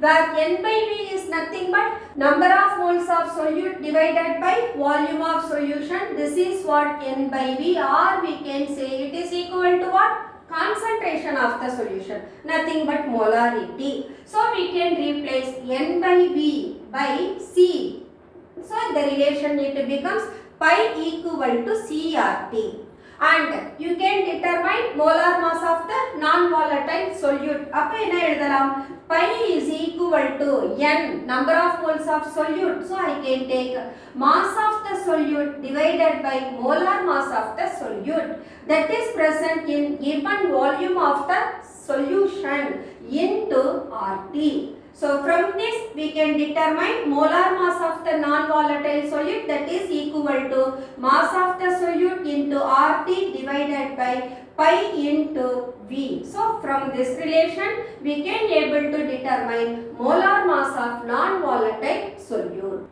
where N by V is nothing but number of moles of solute divided by volume of solution. This is what N by V, or we can say it is equal to what? Concentration of the solution, nothing but molarity. So we can replace N by V by C. So the relation it becomes pi equal to CRT. And you can determine molar mass of the non-volatile solute. அப்ப என்ன எழுதலாம்? Pi is equal to N, number of moles of solute. So I can take mass of the solute divided by molar mass of the solute that is present in given volume of the solution into RT. So from this we can determine molar mass of the non-volatile solute, that is equal to mass of the solute into RT divided by pi into V. So from this relation we can able to determine molar mass of non-volatile solute.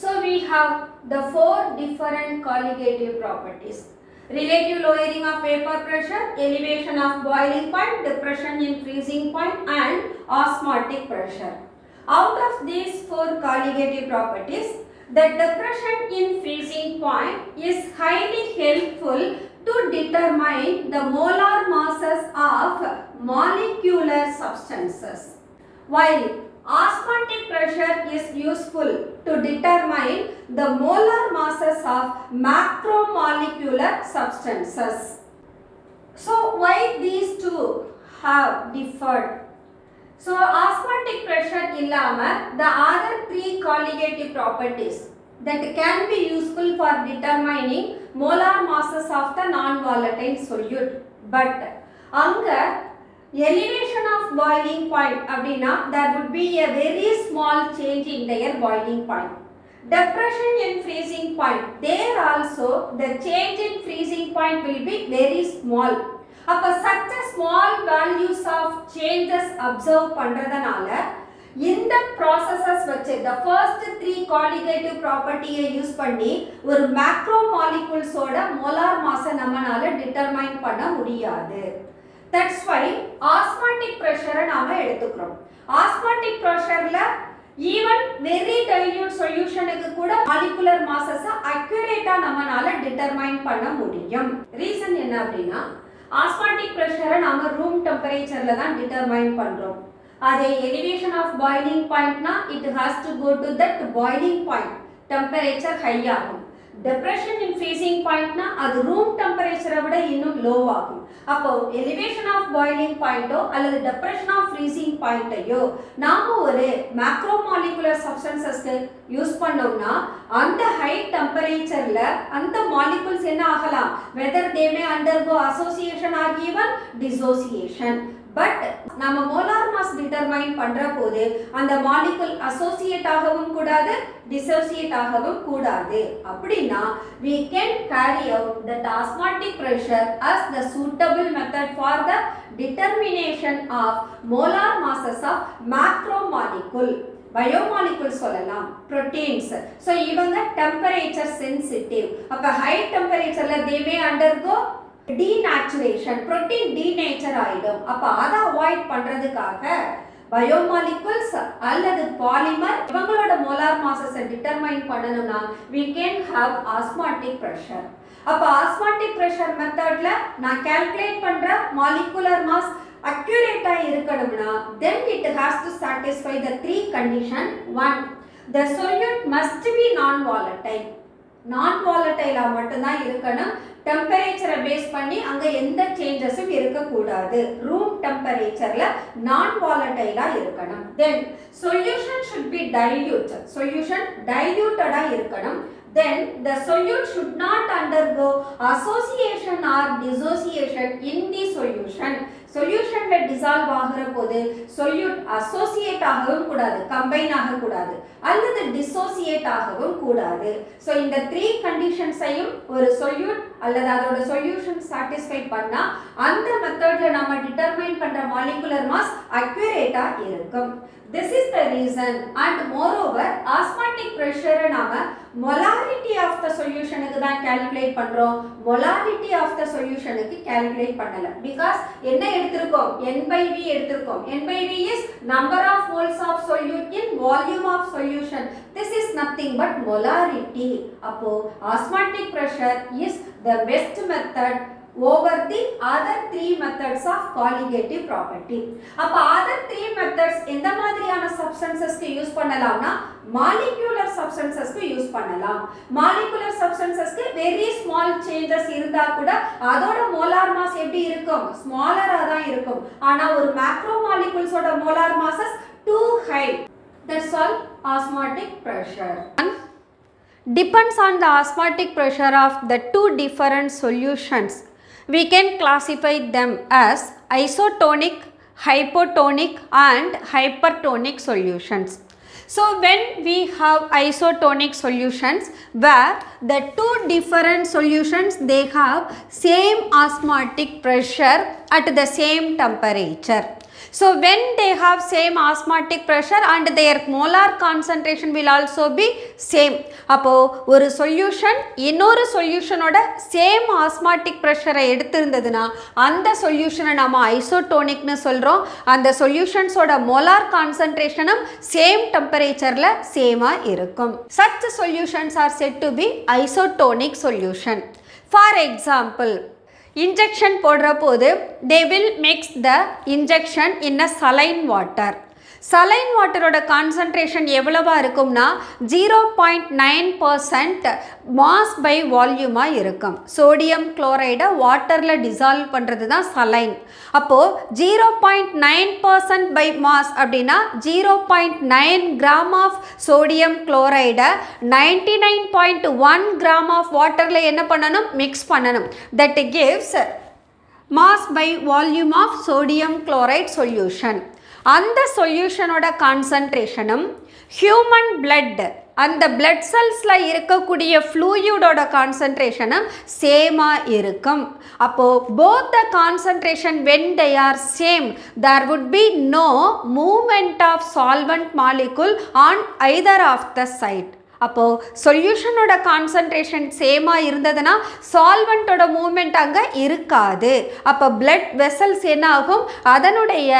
So we have the four different colligative properties: relative lowering of vapor pressure, elevation of boiling point, depression in freezing point and osmotic pressure. Out of these four colligative properties, the depression in freezing point is highly helpful to determine the molar masses of molecular substances, while osmotic pressure is useful to determine the molar masses of macromolecular substances. So why these two have differed? So osmotic pressure illama the other three colligative properties that can be useful for determining molar masses of the non-volatile solute, but anga elevation of boiling point abdina there would be a very small change in their boiling point. Depression in freezing point. There also the change in freezing point will be very small. அப்ப such a small values of changes observe பண்றதனால இந்த processes வச்சு the first three colligative property use பண்ணி ஒரு macromolecules ஓட molar mass நம்மனால determine பண்ண முடியாது. That's why osmotic pressure நாம எடுத்துக்கிறோம். Osmotic pressureல even very dilute solution க்கு கூட molecular masses accurate நம்மனால determine பண்ண முடியும். Reason என்ன அப்படினா osmotic pressure நாம room temperatureல தான் determine பண்றோம். அதே elevation of boiling point னா it has to go to that boiling point, temperature high ஆகும். Depression in freezing point னா அது room temperature விட இன்னும் low ஆகும். அப்போ elevation of boiling point அல்லது depression of freezing point நாம ஒரு macromolecular substances யூஸ் பண்ணோம்னா அந்த high temperatureல அந்த molecules என்ன ஆகலாம், whether they may undergo association or even dissociation. But நம்ம molar mass determine பண்ற போது அந்த molecule associate ஆகவும் கூடாது, dissociate ஆகவும் கூடாது. அப்படினா we can carry out that osmotic pressure as the suitable method for the determination of molar masses of macromolecule. Biomolecules சொல்லலாம், proteins. So இவங்க temperature sensitive. அப்ப high temperatureல they may undergo denaturation, protein denature ஆயிடும். அப்ப அதை avoid பண்றதுக்காக biomolecules அல்லது polymer இவங்களோட molar masses determine பண்ணனும்னா we can have osmotic pressure. அப்ப osmotic pressure மெத்தட்ல நான் கால்குலேட் பண்ற மாலிகுலர் மாஸ் அக்யூரேட்டா இருக்கணும்னா then it has to satisfy the three condition. One, the solute must be non-volatile. Non-volatile மட்டும் தான் இருக்கணும். டெம்பரேச்சரை பேஸ் பண்ணி அங்க எந்த சேஞ்சஸும் இருக்க கூடாது. ரூம் டெம்பரேச்சர்ல நான் வாலடைலா இருக்கணும். then solution should be dilute. solution diluted இருக்கணும். then the solute should not undergo association or dissociation in the solution. சொல்யூஷன்ல டிசால்வ் ஆகுற போது சொல்யூட் அசோசியேட் ஆகவும் கூடாது, கம்பைன் ஆக கூடாது, அல்லது டிசோசியேட் ஆகவும் கூடாது. சோ இந்த த்ரீ கண்டிஷன்ஸையும் ஒரு சொல்யூட் அல்லது அதோட சொல்யூஷன் சாட்டிஸ்ஃபை பண்ணா அந்த மெத்தட்ல நாம டிட்டர்மைன் பண்ற மாலிகுலர் மாஸ் அக்யூரேட்டா இருக்கும். This is the reason, and moreover osmotic pressure நாம molarity of the solution க்கு தான் கால்குலேட் பண்றோம், molarity of the solution க்கு கால்குலேட் பண்ணல. because என்ன எடுத்துறோம், n/v எடுத்துறோம். n/v is number of moles of solute in volume of solution. this is nothing but molarity. அப்போ osmotic pressure is the best method over the other three methods of colligative property. அப்ப other three methods எந்த மாதிரியான substances க்கு use பண்ணலாம்னா molecular substances க்கு use பண்ணலாம். molecular substances க்கு very small changes இருந்தா கூட அதோட molar mass எப்படி இருக்கும், smaller ஆ தான் இருக்கும். ஆனா ஒரு macromolecules ஓட molar masses too high. that's all osmotic pressure. Depends on the osmotic pressure of the two different solutions. We can classify them as isotonic, hypotonic and hypertonic solutions. So when we have isotonic solutions where the two different solutions they have same osmotic pressure at the same temperature. So when they have same osmotic pressure and their molar concentration will also be same. அப்போ ஒரு solution இன்னொரு சொல்யூஷனோட same osmotic ப்ரெஷரை எடுத்திருந்ததுன்னா அந்த சொல்யூஷனை நம்ம ஐசோடோனிக்னு சொல்கிறோம். அந்த சொல்யூஷன்ஸோட molar கான்சன்ட்ரேஷனும் same டெம்பரேச்சரில் சேமாக இருக்கும். such solutions are said to be isotonic solution. For example, injection போடுற போது they will mix the injection in a saline water. saline வாட்டரோட கான்சன்ட்ரேஷன் எவ்வளவா இருக்கும்னா 0.9% மாஸ் பை வால்யூமாக இருக்கும். சோடியம் குளோரைடை வாட்டரில் டிசால்வ் பண்ணுறது தான் சலைன். அப்போது 0.9% பை மாஸ் அப்படின்னா 0.9 கிராம் ஆஃப் சோடியம் குளோரைடை 99.1 கிராம் ஆஃப் வாட்டரில் என்ன பண்ணணும், மிக்ஸ் பண்ணணும். That gives mass by volume of sodium chloride solution. அந்த சொல்யூஷனோட கான்சன்ட்ரேஷனும் human blood அந்த blood cellsல இருக்கக்கூடிய fluidோட concentration சேமா இருக்கும். அப்போ both the concentration when they are same there would be no movement of solvent molecule on either of the side. அப்போ சொல்யூஷனோட concentration சேமா இருந்ததுன்னா சால்வெண்ட்டோட மூவ்மெண்ட் அங்கே இருக்காது. அப்போ பிளட் வெசல்ஸ் என்ன ஆகும், அதனுடைய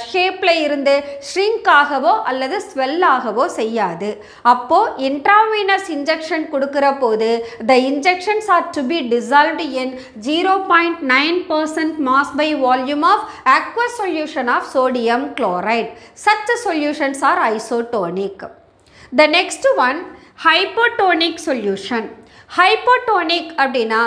ஷேப்பில் இருந்து ஷ்ரிங்க் ஆகவோ அல்லது ஸ்வெல் ஆகவோ செய்யாது. அப்போது இன்ட்ராவீனஸ் இன்ஜெக்ஷன் கொடுக்குற போது the injections are to be dissolved in 0.9% mass by volume of aqueous solution of sodium chloride. Such solutions are isotonic. The next one, hypotonic solution. Hypotonic அப்படின்னா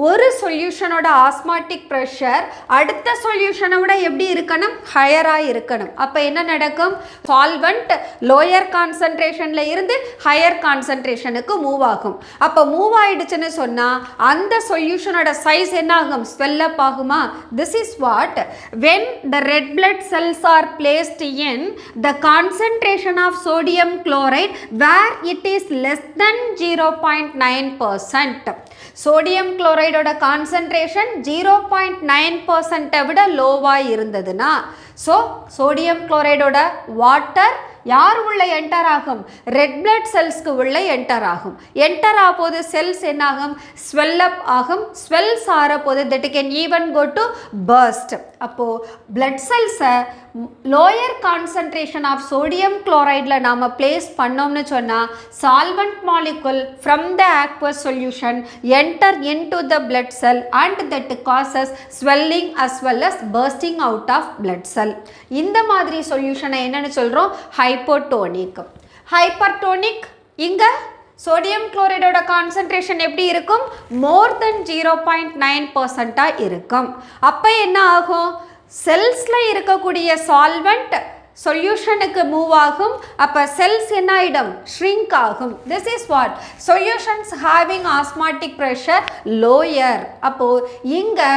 ஒரு சொல்யூஷனோட ஆஸ்மாட்டிக் ப்ரெஷர் அடுத்த சொல்யூஷனை விட எப்படி இருக்கணும், ஹையராக இருக்கணும். அப்போ என்ன நடக்கும், சால்வெண்ட் லோயர் கான்சன்ட்ரேஷனில் இருந்து ஹையர் கான்சன்ட்ரேஷனுக்கு மூவ் ஆகும். அப்போ மூவ் ஆயிடுச்சுன்னு சொன்னால் அந்த சொல்யூஷனோட சைஸ் என்ன ஆகும், ஸ்வெல்லப் ஆகுமா. This is what when the red blood cells are placed in the concentration of sodium chloride where it is less than 0.9%. Sodium குளோரைடோட கான்சன்ட்ரேஷன் 0.9% விட லோவாக இருந்ததுன்னா சோடியம் குளோரைடோட வாட்டர் யார் உள்ள என்டர் ஆகும், ரெட் பிளட் செல்ஸ்க்கு உள்ள என்டர் ஆகும். என்டர் ஆகும்போது செல்ஸ் என்ன ஆகும், ஸ்வெல்லப் ஆகும். ஸ்வெல்ஸ் ஆகிற போது that can even go to burst. அப்போது பிளட் செல்ஸை லோயர் கான்சன்ட்ரேஷன் ஆஃப் சோடியம் குளோரைடில் நாம் பிளேஸ் பண்ணோம்னு சொன்னால் solvent molecule from the aqueous solution enter into the blood cell and that causes swelling as well as bursting out of blood cell. இந்த மாதிரி சொல்யூஷனை என்னென்னு சொல்கிறோம், ஹைப்போடோனிக். ஹைப்பர்டோனிக் இங்கே சோடியம் குளோரைடோட கான்சன்ட்ரேஷன் எப்படி இருக்கும், மோர் தென் 0.9% இருக்கும். அப்போ என்ன ஆகும், செல்ஸில் இருக்கக்கூடிய சால்வெண்ட் சொல்யூஷனுக்கு மூவ் ஆகும். அப்போ செல்ஸ் என்ன ஆகிடும், ஷ்ரிங்க் ஆகும். This is what solutions having osmotic pressure lower. அப்போது இங்கே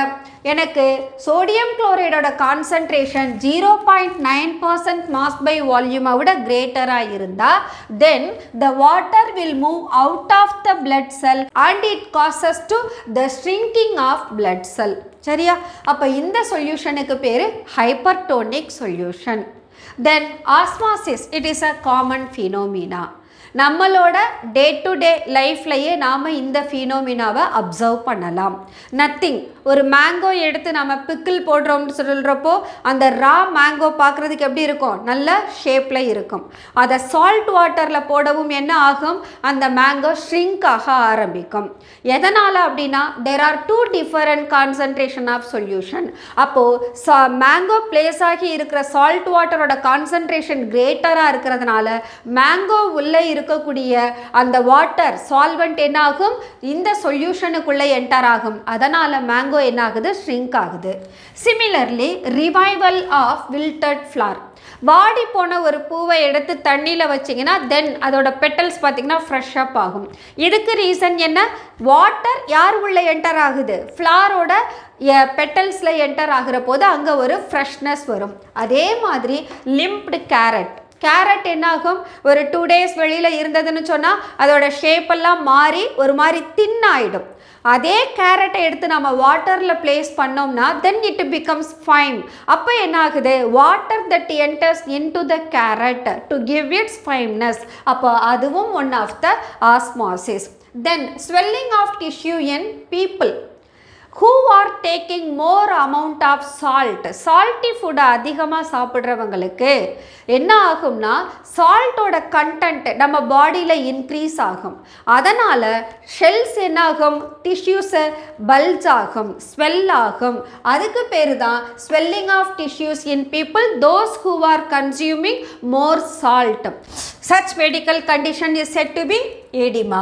எனக்கு சோடியம் குளோரைடோட கான்சன்ட்ரேஷன் 0.9% மாஸ் பை வால்யூமை விட கிரேட்டராக இருந்தால் then the water will move out of the blood cell and it causes to the shrinking of blood cell. சரியா, அப்போ இந்த சொல்யூஷனுக்கு பேர் hypertonic solution. Then osmosis, it is a common phenomena. நம்மளோட டே டு டே லைஃப்லையே நாம் இந்த ஃபினோமினாவை observe பண்ணலாம். Nothing, ஒரு மேங்கோ எடுத்து நம்ம பிக்கிள் போடுறோம்னு சொல்கிறப்போ அந்த ரா மேங்கோ பார்க்குறதுக்கு எப்படி இருக்கும், நல்ல ஷேப்பில் இருக்கும். அதை சால்ட் வாட்டரில் போடவும் என்ன ஆகும், அந்த மேங்கோ ஷ்ரிங்க் ஆக ஆரம்பிக்கும். எதனால் அப்படின்னா there are 2 different concentration of solution. அப்போது மேங்கோ பிளேஸ் ஆகி இருக்கிற சால்ட் வாட்டரோட கான்சன்ட்ரேஷன் கிரேட்டராக இருக்கிறதுனால மேங்கோ உள்ளே இருக்கக்கூடிய அந்த வாட்டர் சால்வெண்ட் என்ன ஆகும், இந்த சொல்யூஷனுக்குள்ளே என்டர் ஆகும். அதனால் மேங்கோ என்ன ஆகுது, ஷ்ரிங்க் ஆகுது. சிமிலர்லி ரிவைவல் ஆஃப் வில்டட் ஃப்ளவர், வாடி போன ஒரு பூவை எடுத்து தண்ணியில் வச்சிங்கன்னா தென் அதோட பெட்டல்ஸ் பார்த்திங்கன்னா ஃப்ரெஷ் அப் ஆகும். இதுக்கு ரீசன் என்ன, வாட்டர் யார் உள்ள என்டர் ஆகுது, ஃப்ளவரோட பெட்டல்ஸில் என்டர் ஆகிற போது அங்கே ஒரு ஃப்ரெஷ்னஸ் வரும். அதே மாதிரி லிம்ப்டு கேரட் என்ன ஆகும், ஒரு 2 days வெளியில் இருந்ததுன்னு சொன்னால் அதோட ஷேப்பெல்லாம் மாறி ஒரு மாதிரி தின் ஆகிடும். அதே கேரட்டை எடுத்து நம்ம வாட்டரில் பிளேஸ் பண்ணோம்னா தென் இட் பிகம்ஸ் ஃபைன். அப்போ என்ன ஆகுது, water that enters into the carrot to give its fineness. அப்போ அதுவும் one of the osmosis. Then swelling of tissue in people who are taking more amount of salt. salty food அதிகமாக சாப்பிட்றவங்களுக்கு என்ன ஆகும்னா சால்ட்டோட content நம்ம பாடியில் increase ஆகும். அதனால் shells என்ன ஆகும், டிஷ்யூஸை பல்ஜ் ஆகும், ஸ்வெல் ஆகும். அதுக்கு பேர் தான் swelling of tissues in people those who are consuming more salt. such medical condition is said to be edema.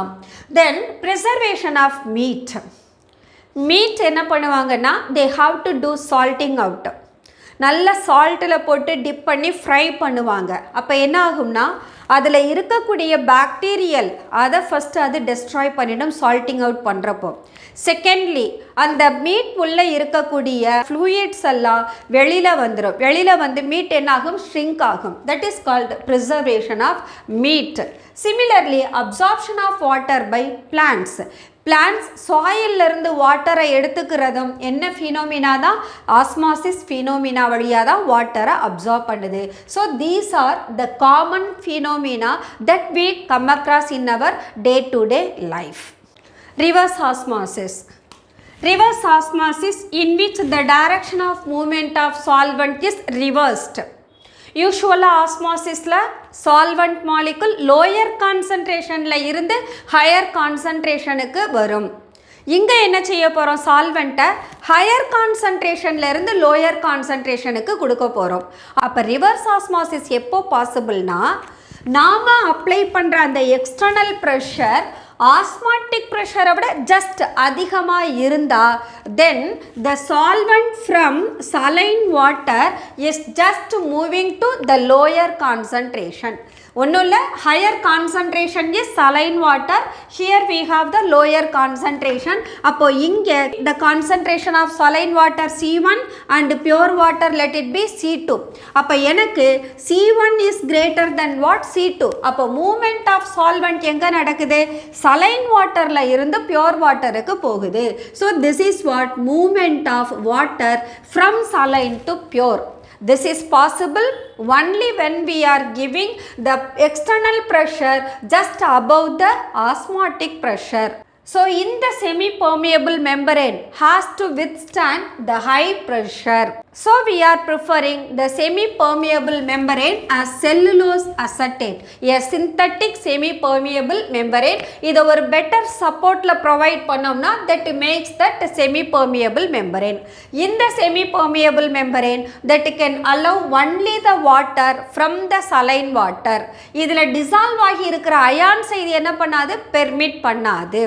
Then preservation of meat. Meat என்ன பண்ணுவாங்கன்னா they have to do salting out. நல்ல சால்ட்டில் போட்டு tip பண்ணி fry பண்ணுவாங்க. அப்போ என்ன ஆகும்னா அதில் இருக்கக்கூடிய பாக்டீரியல் அதை ஃபஸ்ட்டு அது டெஸ்ட்ராய் பண்ணிடும் சால்ட்டிங் அவுட் பண்ணுறப்போ. செகண்ட்லி அந்த மீட் உள்ளே இருக்கக்கூடிய ஃப்ளூயிட்ஸ் எல்லாம் வெளியில் வந்துடும். வெளியில் வந்து மீட் என்னாகும், ஷ்ரிங்க் ஆகும். That is called preservation of meat. Similarly absorption of water by plants. Plants சாயிலிருந்து வாட்டரை எடுத்துக்கிறதும் என்ன ஃபினோமினா தான், ஆஸ்மாசிஸ் ஃபினோமினா வழியாக தான் வாட்டரை அப்சார்ப் பண்ணுது. So these are the common phenomena that we come across in our day to day life. Reverse osmosis. Reverse osmosis in which the direction of movement of solvent is reversed. யூஸ்வலாக ஆஸ்மாசிஸில் solvent molecule lower கான்சன்ட்ரேஷனில் இருந்து higher கான்சன்ட்ரேஷனுக்கு வரும். இங்கே என்ன செய்ய போகிறோம், சால்வெண்ட்டை higher கான்சன்ட்ரேஷனில் இருந்து lower கான்சன்ட்ரேஷனுக்கு கொடுக்க போகிறோம். அப்போ ரிவர்ஸ் ஆஸ்மாசிஸ் எப்போ பாசிபிள்னா, நாம் அப்ளை பண்ணுற அந்த எக்ஸ்டர்னல் ப்ரெஷர் ஆஸ்மாட்டிக் ப்ரெஷரை விட ஜஸ்ட் அதிகமாக இருந்தால் then the solvent from saline water is just moving to the lower concentration. ஒன்றும் இல்லை, higher concentration is saline water, here we have the lower concentration. அப்போ இங்கே the concentration of saline water C1 and pure water let it be C2. அப்போ எனக்கு C1 is greater than what, C2. அப்போ movement of solvent எங்கே நடக்குது, saline waterல இருந்து pure waterக்கு போகுது. So this is what movement of water from saline to pure. This is possible only when we are giving the external pressure just above the osmotic pressure. So in the semi-permeable membrane has to withstand the high pressure. So we are preferring the semi-permeable membrane as cellulose acetate, a synthetic semi-permeable membrane. இது ஒரு better supportல provide பண்ணோம்னா that makes that semi-permeable membrane. In the semi-permeable membrane that can allow only the water from the saline water. இதில் dissolve ஆகி இருக்கிற ions இது என்ன பண்ணாது, permit பண்ணாது.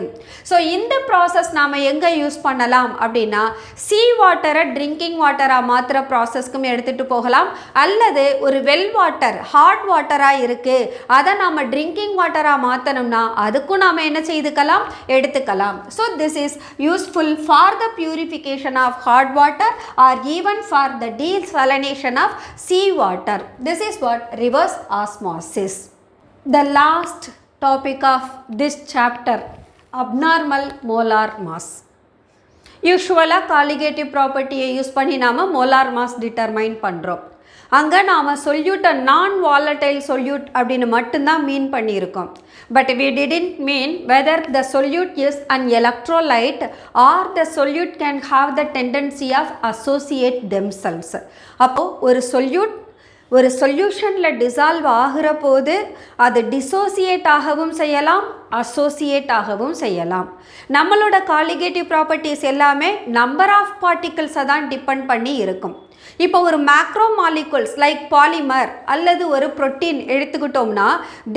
ஸோ இந்த ப்ராசஸ் நாம் எங்கே யூஸ் பண்ணலாம் அப்படின்னா, சீ வாட்டரை ட்ரிங்கிங் வாட்டராக மாற்றுற ப்ராசஸ்க்கும் எடுத்துகிட்டு போகலாம். அல்லது ஒரு வெல் வாட்டர் ஹாட் வாட்டராக இருக்குது, அதை நாம் ட்ரிங்கிங் வாட்டராக மாற்றணும்னா அதுக்கும் நாம் என்ன செய்துக்கலாம், எடுத்துக்கலாம். So this is useful for the purification of hot water or even for the desalination of sea water. This is what reverse osmosis. The last topic of this chapter, abnormal molar mass. யூஸ்வலாக colligative ப்ராப்பர்ட்டியை use பண்ணி நாம் molar mass determine பண்ணுறோம். அங்கே நாம் சொல்யூட்டை நான் volatile solute அப்படின்னு மட்டும்தான் மீன் பண்ணியிருக்கோம். But we didn't mean whether the solute is an electrolyte or the solute can have the tendency of associate themselves. அப்போது ஒரு சொல்யூஷனில் டிசால்வ் ஆகிற போது அது டிசோசியேட் ஆகவும் செய்யலாம், அசோசியேட் ஆகவும் செய்யலாம். நம்மளோட காலிகேட்டிவ் ப்ராப்பர்ட்டிஸ் எல்லாமே நம்பர் ஆஃப் பார்ட்டிகிள்ஸை தான் டிபெண்ட் பண்ணி இருக்கும். இப்போ ஒரு மேக்ரோ மாலிகுல்ஸ் லைக் பாலிமர் அல்லது ஒரு புரோட்டீன் எடுத்துக்கிட்டோம்னா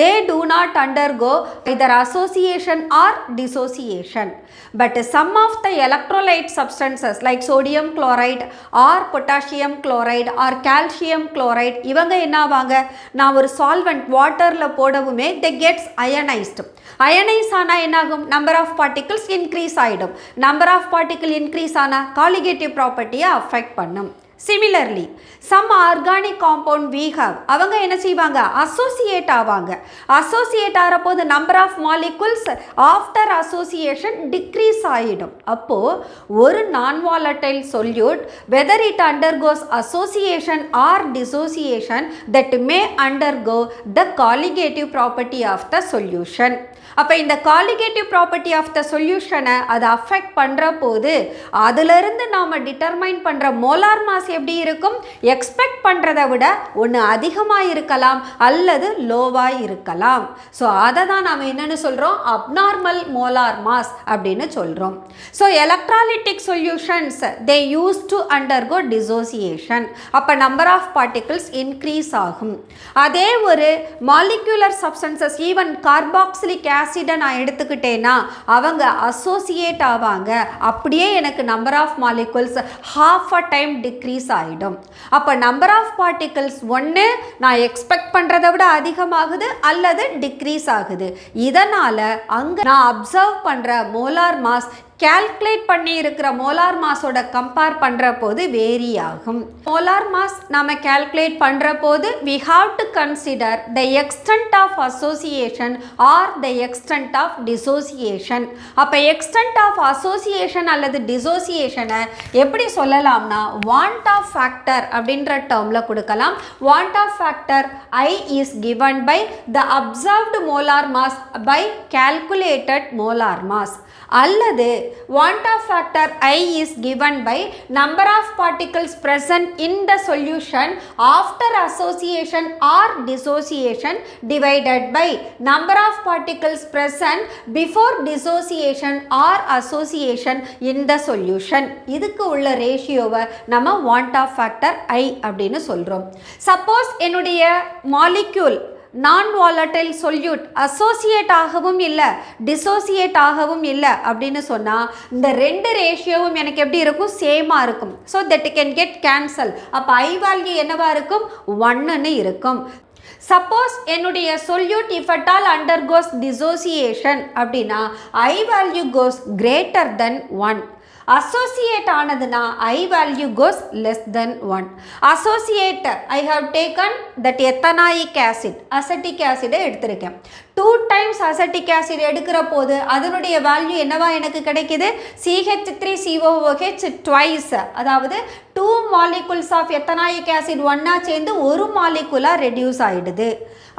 they do not undergo either association or dissociation. But some of the electrolyte substances like sodium chloride or potassium chloride or calcium chloride இவங்க என்ன ஆவாங்க, நான் ஒரு சால்வெண்ட் வாட்டரில் போடவுமே தே கெட்ஸ் அயனைஸ்டு. அயனைஸ் ஆனால் என்னாகும், நம்பர் ஆஃப் பார்ட்டிகிள்ஸ் இன்க்ரீஸ் ஆகிடும். நம்பர் ஆஃப் பார்ட்டிகிள் இன்க்ரீஸ் ஆனால் காலிகேட்டிவ் ப்ராப்பர்ட்டியை அஃபெக்ட் பண்ணும். Similarly, some organic compound we have, அவங்க என்ன செய்வாங்க, அசோசியேட் ஆவாங்க. அசோசியேட் ஆகிறப்போ the number of molecules after association decrease ஆகிடும். அப்போது ஒரு நான் volatile solute whether it undergoes association or dissociation that may undergo the colligative property of the solution. அப்போ இந்த காலிகேட்டிவ் ப்ராப்பர்ட்டி ஆஃப் த சொல்யூஷனை அதை அஃபெக்ட் பண்ணுற போது அதிலிருந்து நாம் டிட்டர்மைன் பண்ணுற மோலார் மாஸ் எப்படி இருக்கும், எக்ஸ்பெக்ட் பண்ணுறதை விட ஒன்று அதிகமாக இருக்கலாம் அல்லது லோவாக இருக்கலாம். ஸோ அதை தான் நாம் என்னென்னு சொல்கிறோம், அப்நார்மல் மோலார் மாஸ் அப்படின்னு சொல்கிறோம். So electrolytic solutions they use to undergo dissociation. அப்போ நம்பர் ஆஃப் பார்ட்டிகிள்ஸ் இன்க்ரீஸ் ஆகும். அதே ஒரு மாலிகுலர் சப்ஸ்டன்சஸ் ஈவன் கார்பாக்சிலிக் ஆசிடை நான் எடுத்துக்கிட்டேன்னா அவங்க அசோசியேட் ஆவாங்க, அப்படியே எனக்கு number of molecules half a time decrease ஆகிடும். அப்போ நம்பர் ஆஃப் பார்ட்டிகல்ஸ் ஒன்று நான் எக்ஸ்பெக்ட் பண்ணுறதை விட அதிகமாகுது அல்லது டிக்ரீஸ் ஆகுது. இதனால் அங்கே நான் அப்சர்வ் பண்ணுற மோலார் மாஸ் கால்குலேட் பண்ணி இருக்கிற மோலார் மாஸோட கம்பேர் பண்ணுற போது வேரி ஆகும். மோலார் மாஸ் நம்ம கால்குலேட் பண்ணுற போது we have to consider the extent of association or the extent of dissociation. அப்போ extent of association அல்லது dissociation-ஐ எப்படி சொல்லலாம்னா want of factor அப்படின்ற டேர்மில் கொடுக்கலாம். want of factor I is given by the observed molar mass by calculated molar mass. அல்லது want of factor I is given by number of particles present in the solution after association or dissociation divided by number of particles present before dissociation or association in the solution. இதுக்கு உள்ள ரேஷியோவை நம்ம want of factor I அப்படின்னு சொல்கிறோம். Suppose என்னுடைய molecule நான் volatile solute associate ஆகவும் இல்லை டிசோசியேட் ஆகவும் இல்லை அப்படின்னு சொன்னால் இந்த ரெண்டு ரேஷியோவும் எனக்கு எப்படி இருக்கும், சேமாக இருக்கும். So that can get cancel. அப்போ ஐ வேல்யூ என்னவாக இருக்கும், 1ன்னு இருக்கும். சப்போஸ் என்னுடைய solute if at all undergoes dissociation அப்படின்னா I value goes greater than 1. associate ஆனதுனா I value goes less than 1. associate I have taken that ethanoic acid acetic acid எடுத்திருக்கேன். 2 times acetic acid எடுக்கிற போது அதனுடைய வேல்யூ என்னவா எனக்கு கிடைக்குது, CH3COOH twice, அதாவது 2 molecules of ethanoic acid ஒன்னா சேர்ந்து ஒரு மாலிகுலா ரெடியூஸ் ஆயிடுது.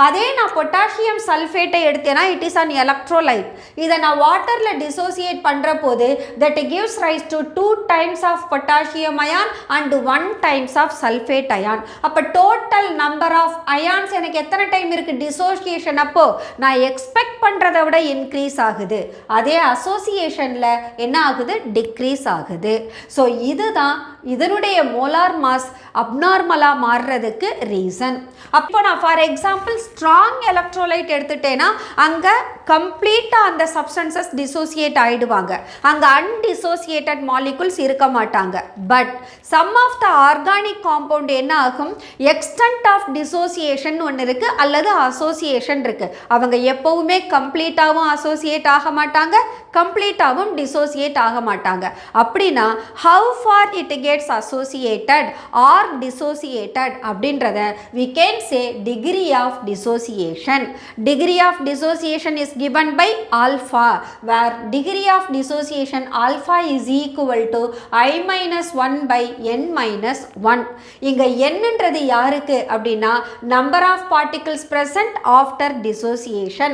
அதே நான் பொட்டாசியம் சல்ஃபேட்டை எடுத்தேன்னா இட் இஸ் அன் எலக்ட்ரோலைட். இதை நான் வாட்டரில் டிசோசியேட் பண்ணுற போது that gives rise to 2 times of potassium ion and 1 times of sulphate ion. அப்போ டோட்டல் நம்பர் ஆஃப் அயான்ஸ் எனக்கு எத்தனை டைம் இருக்குது டிசோசியேஷன் அப்போ நான் எக்ஸ்பெக்ட் பண்ணுறதை விட இன்க்ரீஸ் ஆகுது. அதே அசோசியேஷனில் என்ன ஆகுது, டிக்ரீஸ் ஆகுது. ஸோ இதுதான் இதனுடைய மோலார் மாஸ் அப்நார்மலாக மாறுறதுக்கு ரீசன். அப்போ நான் ஃபார் எக்ஸாம்பிள் ஸ்ட்ராங் எலக்ட்ரோலைட் எடுத்துட்டேன்னா அங்கே கம்ப்ளீட்டாக அந்த சப்ஸ்டன்சஸ் டிசோசியேட் ஆகிடுவாங்க, அங்கே அன்டிசோசியேட்டட் மாலிகுல்ஸ் இருக்க மாட்டாங்க. But some of the organic compound என்ன ஆகும், எக்ஸ்டென்ட் ஆஃப் டிசோசியேஷன் ஒன்று இருக்குது அல்லது அசோசியேஷன் இருக்குது. அவங்க எப்போவுமே கம்ப்ளீட்டாகவும் அசோசியேட் ஆக மாட்டாங்க, கம்ப்ளீட்டாகவும் டிசோசியேட் ஆக மாட்டாங்க. அப்படின்னா how far it gets associated or dissociated அப்படின்றத we can say degree of dissociation. Degree of dissociation is given by alpha, where degree of dissociation alpha is equal to I minus 1 by n minus 1. இங்க n ன்றது யாருக்கு அப்படின்னா number of particles present after dissociation.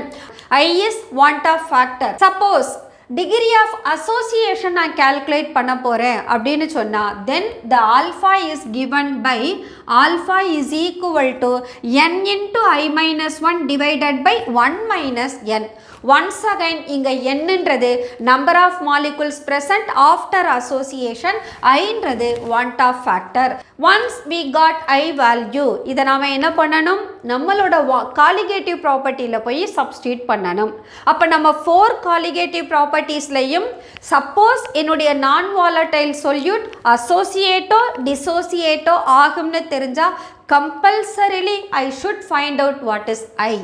I is want of factor. Suppose degree of association நான் calculate பண்ண போகிறேன் அப்படின்னு சொன்னால் then the alpha is given by alpha is equal to n into I minus 1 divided by 1 minus n. Once again இங்கே என்னன்றது number of molecules present after association, ஐன்றது want of factor. Once we got I value, இதை நாம் என்ன பண்ணணும், நம்மளோட colligative ப்ராப்பர்ட்டியில் போய் substitute பண்ணணும். அப்போ நம்ம 4 colligative ப்ராப்பர்ட்டிஸ்லையும் சப்போஸ் என்னுடைய நான் வாலட்டைல் சொல்யூட் அசோசியேட்டோ டிசோசியேட்டோ ஆகும்னு தெரிஞ்சால் compulsorily I should find out what is I.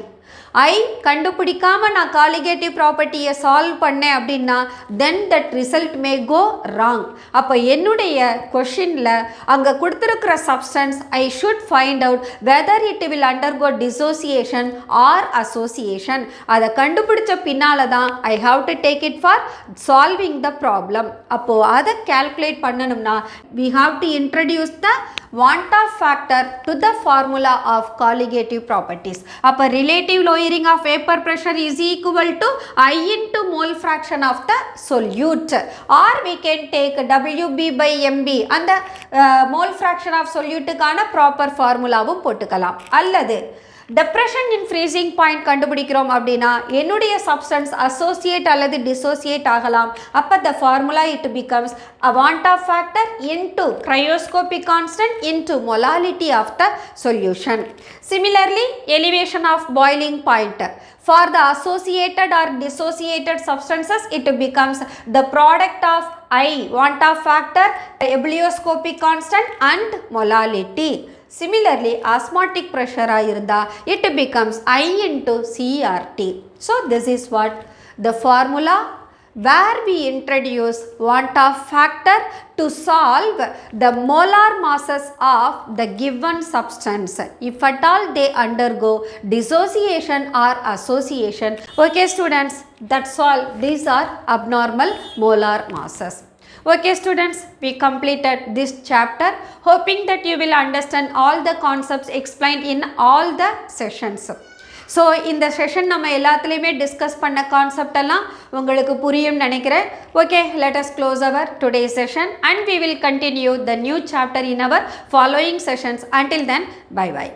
I கண்டுபிடிக்காமல் நான் காலிகேட்டிவ் ப்ராப்பர்ட்டியை சால்வ் பண்ணேன் அப்படின்னா then that result may go wrong. அப்போ என்னுடைய கொஷினில் அங்கே கொடுத்துருக்கிற substance I should find out whether it will undergo dissociation or association. அதை கண்டுபிடிச்ச பின்னால் தான் I have to take it for solving the problem. அப்போது அதை கால்குலேட் பண்ணணும்னா we have to introduce the want of factor to the formula of colligative properties. அப்போ relative lowering of vapor pressure is equal to I into mole fraction of the solute, or we can take WB by MB அந்த mole fraction of solute கான proper formulaவும் போட்டுக்கலாம். அல்லது depression in freezing point கண்டுபிடிக்கிறோம் அப்படினா என்னுடைய substance associate அல்லது dissociate ஆகலாம். அப்ப the formula it becomes a want of factor into cryoscopic constant into molality of the solution. Similarly, elevation of boiling point. For the associated or dissociated substances, it becomes the product of I, want of factor, ebullioscopic constant and molality. Similarly, osmotic pressure it becomes I into CRT. So, this is what the formula where we introduce want of factor to solve the molar masses of the given substance if at all they undergo dissociation or association. Okay students, that's all. These are abnormal molar masses. Okay students, we completed this chapter, hoping that you will understand all the concepts explained in all the sessions. So, in the session நம்ம எல்லாத்துலயுமே discuss பண்ண concept எல்லாம் உங்களுக்கு புரியும் நினைக்கிறேன். Okay, let us close our today's session and we will continue the new chapter in our following sessions. Until then, bye bye.